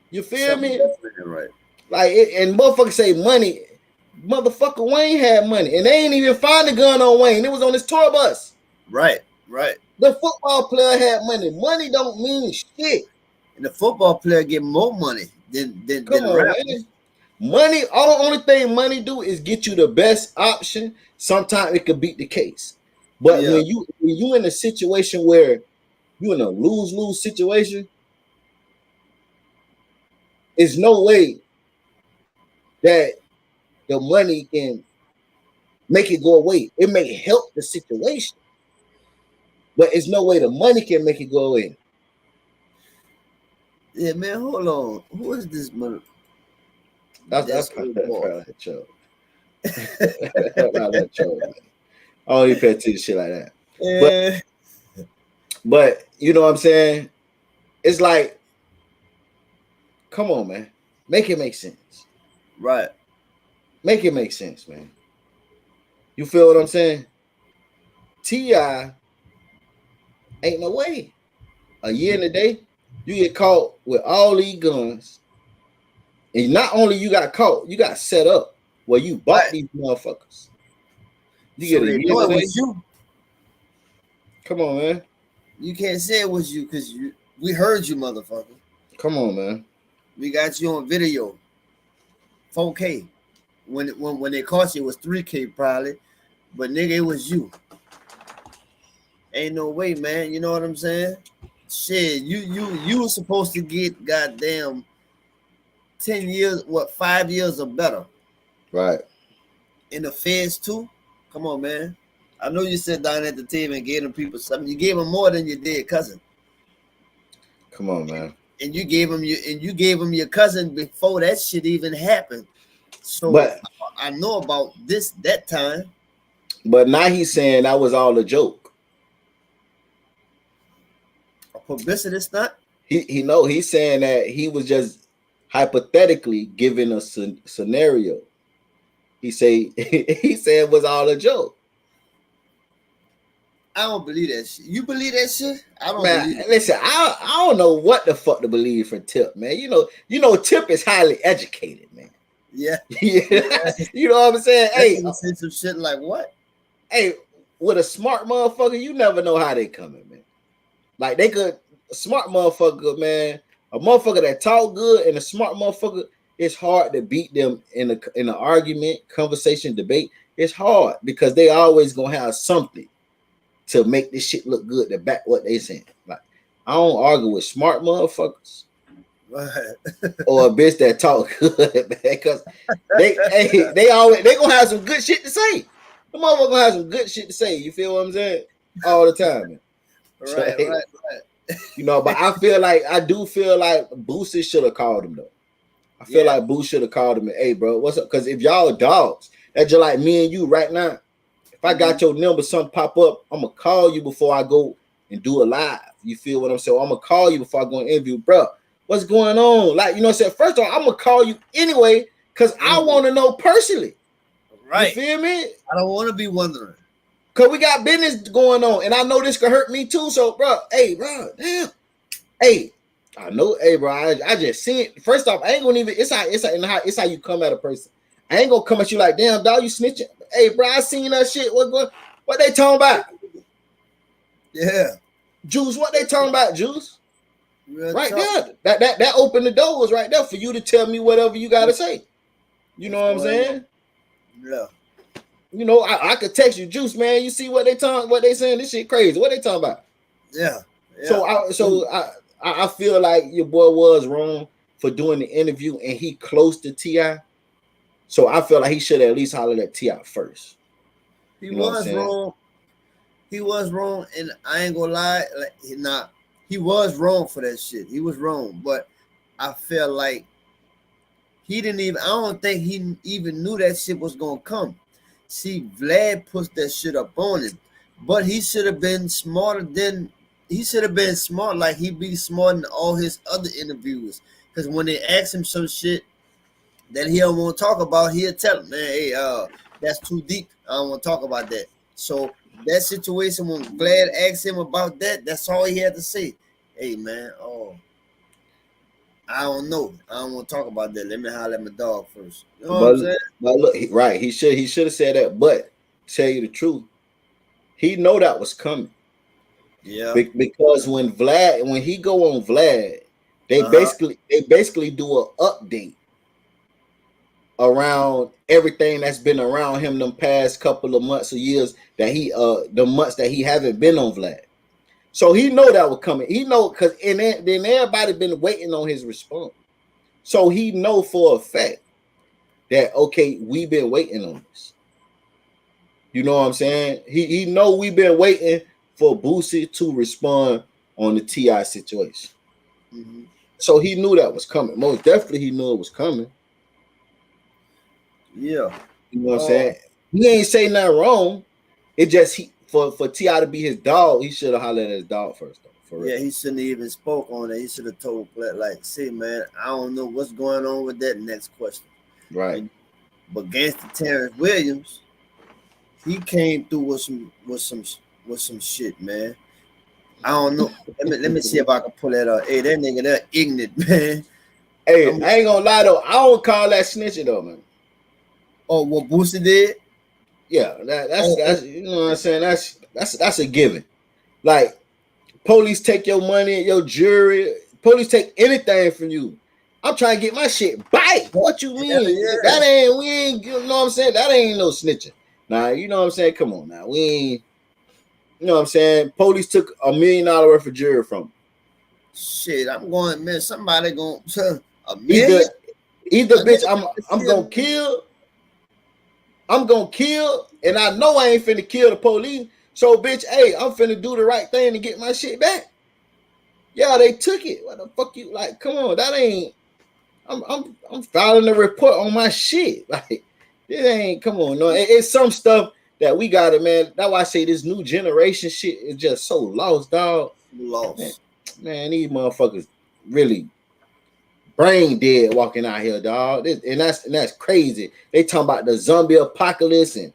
S4: You feel me?
S1: Definitely ain't right.
S4: Like, and motherfuckers say money. Motherfucker Wayne had money, and they ain't even find the gun on Wayne. It was on his tour bus.
S1: Right.
S4: The football player had money. Money don't mean shit.
S1: And the football player get more money than
S4: Come on,
S1: rappers.
S4: man. Money, all the only thing money do is get you the best option. Sometimes it could beat the case. But
S1: Yeah.
S4: when you in a situation where you in a lose-lose situation, there's no way that the money can make it go away. It may help the situation, but it's no way the money can make it go away.
S1: Yeah, man, hold on. Who is this mother?
S4: That's
S1: old
S4: probably
S1: boy.
S4: that joke. That joke, man. I don't even pay attention to shit like that.
S1: Yeah.
S4: But you know what I'm saying? It's like, come on, man. Make it make sense.
S1: Right.
S4: Make it make sense, man. You feel what I'm saying? T.I. ain't no way. A year and a day, you get caught with all these guns. And not only you got caught, you got set up where you bought
S1: Right.
S4: these motherfuckers. You
S1: So
S4: get a
S1: they
S4: year
S1: know
S4: and
S1: it
S4: a day.
S1: was you.
S4: Come on, man.
S1: You can't say it was you because we heard you, motherfucker.
S4: Come on, man.
S1: We got you on video. 4K. When they caught you, it was 3K probably. But nigga, it was you. Ain't no way, man. You know what I'm saying? Shit, you were supposed to get goddamn 10 years, 5 years or better.
S4: Right.
S1: In the feds too? Come on, man. I know you sat down at the table and gave them people something. You gave them more than you did cousin.
S4: Come on, man.
S1: And you gave them your cousin before that shit even happened. So
S4: But
S1: I know about that time.
S4: But now he's saying that was all a joke.
S1: A publicity stunt?
S4: He's saying that he was just hypothetically giving a scenario. He said it was all a joke.
S1: I don't believe that shit. You believe that shit? I don't
S4: Man,
S1: believe it.
S4: listen, I don't know what the fuck to believe from Tip, man. You know Tip is highly educated, man.
S1: Yeah.
S4: Yeah. You know what I'm saying? Hey,
S1: say some shit like what?
S4: Hey, with a smart motherfucker, you never know how they coming, man. Like a smart motherfucker, man. A motherfucker that talk good and a smart motherfucker, it's hard to beat them in an argument, conversation, debate. It's hard because they always gonna have something to make this shit look good to back what they saying. Like, I don't argue with smart motherfuckers.
S1: Right.
S4: Or a bitch that talk good, man, because they gonna have some good shit to say. The motherfucker gonna have some good shit to say. You feel what I'm saying? All the time, man.
S1: Right.
S4: You know, but I do feel like Boosie should have called him though. I feel like Boosie should have called him and, hey, bro, what's up? Because if y'all dogs, that's just like me and you right now. If I got your number, something pop up, I'm gonna call you before I go and do a live. You feel what I'm saying? I'm gonna call you before I go and interview, bro. What's going on? Like, you know what I'm saying? First of all, I'm gonna call you anyway because I want to know personally.
S1: Right.
S4: You feel me?
S1: I don't want to be wondering.
S4: Cause we got business going on, and I know this could hurt me too. So, bro, hey, bro, damn, hey, I know, hey, bro, I just seen it. First off, I ain't gonna even. It's how you come at a person. I ain't gonna come at you like, damn, dog, you snitching. Hey, bro, I seen that shit. What they talking about?
S1: Yeah,
S4: Juice, what they talking about, Juice?
S1: Real
S4: Right
S1: talk.
S4: there, that opened the doors right there for you to tell me whatever you gotta say. You know what I'm saying?
S1: Yeah.
S4: You know, I could text you, Juice, man. You see what they saying? This shit crazy. What they talking about?
S1: Yeah.
S4: So I feel like your boy was wrong for doing the interview, and he close to T.I. So I feel like he should at least holler at T.I. first.
S1: He was wrong. He was wrong, and I ain't gonna lie. He was wrong for that shit. He was wrong, but I feel like he didn't even. I don't think he even knew that shit was gonna come. See, Vlad pushed that shit up on him, but he should have been smarter than. He should have been smart like he be smart in all his other interviews. Because when they ask him some shit that he don't want to talk about, he'll tell them, man, hey, that's too deep. I don't want to talk about that. So that situation when Vlad asked him about that, that's all he had to say. Hey, man, I don't know. I don't want to talk about that. Let me holler at my dog first. You know what I'm saying?
S4: But look, right, he should have said that. But tell you the truth, he know that was coming.
S1: Yeah.
S4: Because when he go on Vlad, They
S1: Uh-huh.
S4: basically do an update around everything that's been around him them past couple of months or years that the months that he haven't been on Vlad. So he know that was coming. He know because then everybody been waiting on his response. So he know for a fact that okay, we've been waiting on this. You know what I'm saying? He know we've been waiting for Boosie to respond on the T.I. situation.
S1: Mm-hmm.
S4: So he knew that was coming. Most definitely he knew it was coming.
S1: Yeah.
S4: You know what I'm saying? He ain't say nothing wrong. It just for T.I. to be his dog, he should have hollered at his dog first, though. For real.
S1: Yeah, he shouldn't have even spoke on it. He should have told Black, like, see, man, I don't know what's going on with that next question.
S4: Right.
S1: But Gangster Terrence Williams, he came through with some shit, man. I don't know. Let me see if I can pull that up. Hey, that nigga, that ignorant, man.
S4: Hey, I ain't gonna lie though. I don't call that snitching though, man.
S1: Oh, what Boosie did?
S4: Yeah, that's you know what I'm saying. That's a given. Like police take your money, your jewelry. Police take anything from you. I'm trying to get my shit back. What you mean?
S1: Yeah.
S4: That ain't we ain't. You know what I'm saying? That ain't no snitching. Nah, you know what I'm saying? Come on now, we ain't. You know what I'm saying? Police took $1 million worth of jewelry from him.
S1: Shit, I'm going, man. Somebody going to $1 million.
S4: Either bitch, I'm gonna kill. I'm gonna kill, and I know I ain't finna kill the police. So, bitch, hey, I'm finna do the right thing to get my shit back. Yeah, they took it. What the fuck you like? Come on, that ain't. I'm filing a report on my shit. Like, it ain't. Come on, no, it's some stuff that we got it, man. That's why I say this new generation shit is just so lost, dog.
S1: Lost.
S4: Man, these motherfuckers really brain dead walking out here, dog. And that's crazy. They talking about the zombie apocalypse, and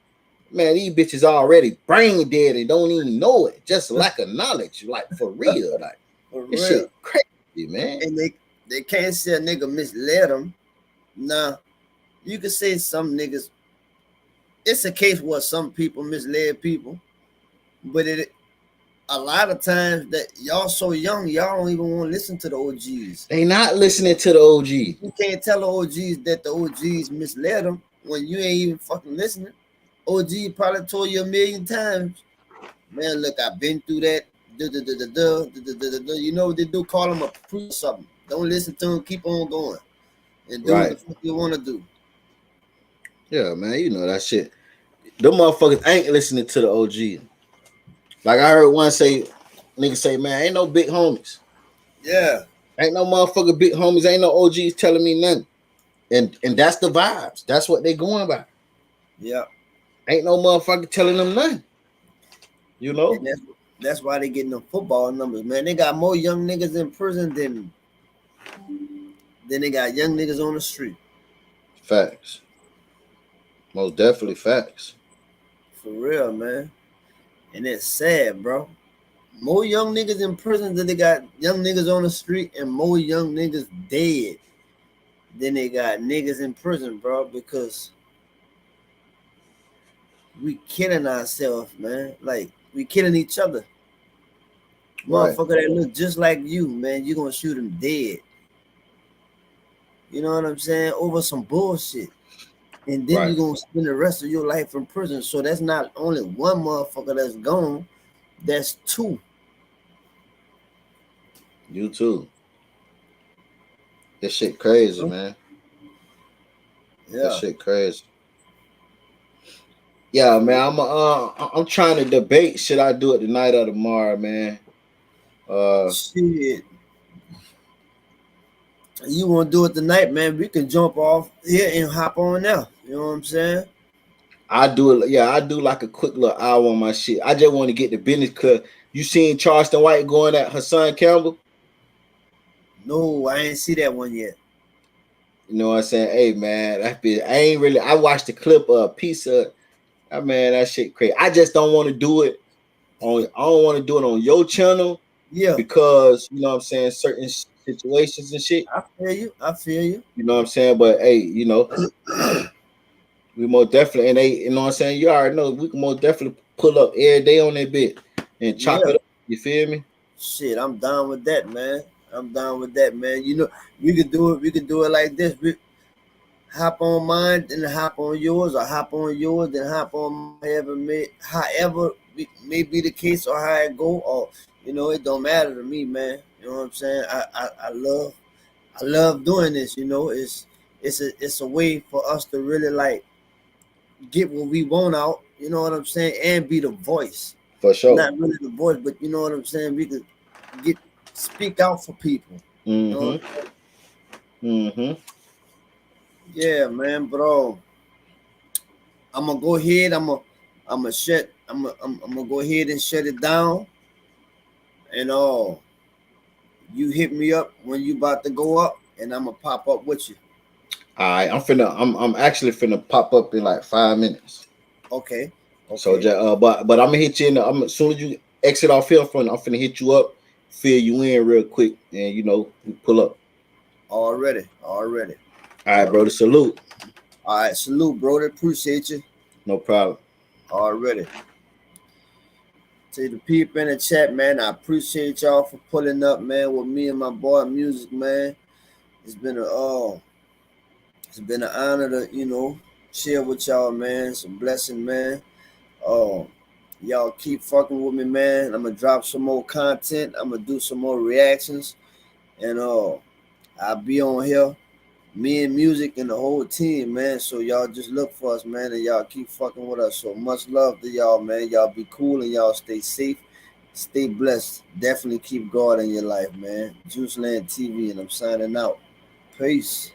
S4: man, these bitches already brain dead and don't even know it. Just lack of knowledge, like for real. Like
S1: For
S4: this
S1: real.
S4: shit crazy, man.
S1: And they can't say a nigga misled them. Nah, you can say some niggas. It's a case where some people misled people, but a lot of times that y'all so young, y'all don't even want to listen to the OGs.
S4: They not listening to the OG.
S1: You can't tell the OGs that the OGs misled them when you ain't even fucking listening. OG probably told you 1,000,000 times, man, look, I've been through that. You know what they do? Call them a proof something. Don't listen to them. Keep on going and do what the fuck you want to do.
S4: Yeah, man, you know that shit. Them motherfuckers ain't listening to the OG. Like I heard one nigga say, man, ain't no big homies.
S1: Yeah.
S4: Ain't no motherfucker big homies. Ain't no OGs telling me nothing. And that's the vibes. That's what they going by.
S1: Yeah.
S4: Ain't no motherfucker telling them nothing. You know?
S1: And that's why they getting them football numbers, man. They got more young niggas in prison than they got young niggas on the street.
S4: Facts. Most definitely facts.
S1: For real, man. And it's sad, bro. More young niggas in prison than they got young niggas on the street, and more young niggas dead than they got niggas in prison, bro, because we killing ourselves, man. Like, we killing each other.
S4: Right.
S1: Motherfucker that look just like you, man, you gonna shoot him dead. You know what I'm saying? Over some bullshit. And then you're gonna spend the rest of your life in prison. So that's not only one motherfucker that's gone, that's two.
S4: You too. This shit crazy, man.
S1: Yeah.
S4: That shit crazy. Yeah, man. I'm trying to debate. Should I do it tonight or tomorrow, man?
S1: Shit. You want to do it tonight, man? We can jump off here and hop on now. You know what I'm saying?
S4: I do it. Yeah, I do like a quick little hour on my shit. I just want to get the business. Cause you seen Charleston White going at Hassan Campbell?
S1: No, I ain't see that one yet.
S4: You know what I'm saying? Hey, man, I watched the clip of a piece of man, that shit crazy. I just don't want to do it I don't want to do it on your channel.
S1: Yeah.
S4: Because, you know what I'm saying, certain situations and shit.
S1: I feel you.
S4: You know what I'm saying? But hey, you know, we most definitely, and you know what I'm saying? You already know, we can most definitely pull up every day on that bit and chop it up. You feel me?
S1: Shit, I'm down with that, man. I'm down with that, man. You know, we could do it. We could do it like this. We hop on mine, then hop on yours, or hop on yours, then hop on mine, however may be the case, or how it go, or you know, it don't matter to me, man. You know what I'm saying? I love doing this. You know, it's a way for us to really like get what we want out. You know what I'm saying? And be the voice.
S4: For sure.
S1: Not really the voice, but you know what I'm saying. We could get speak out for people. You know what I'm saying? Yeah, man, bro. I'm gonna go ahead. I'm gonna go ahead and shut it down. And you hit me up when you about to go up, and I'm gonna pop up with you.
S4: All right, I'm actually finna pop up in like 5 minutes.
S1: Okay.
S4: So, but I'm gonna hit you in. As soon as you exit off here front, I'm finna hit you up, fill you in real quick, and you know we pull up.
S1: Already.
S4: All right, brother. Salute.
S1: All right, salute, brother. Appreciate you.
S4: No problem.
S1: Already. To the people in the chat, man, I appreciate y'all for pulling up, man, with me and my boy Music, man. It's been an honor to, share with y'all, man. It's a blessing, man. Y'all keep fucking with me, man. I'm gonna drop some more content. I'm gonna do some more reactions, and I'll be on here. Me and Music and the whole team, man. So y'all just look for us, man, and y'all keep fucking with us. So much love to y'all, man. Y'all be cool and y'all stay safe, stay blessed. Definitely keep God in your life, man. Juiceland TV, and I'm signing out. Peace.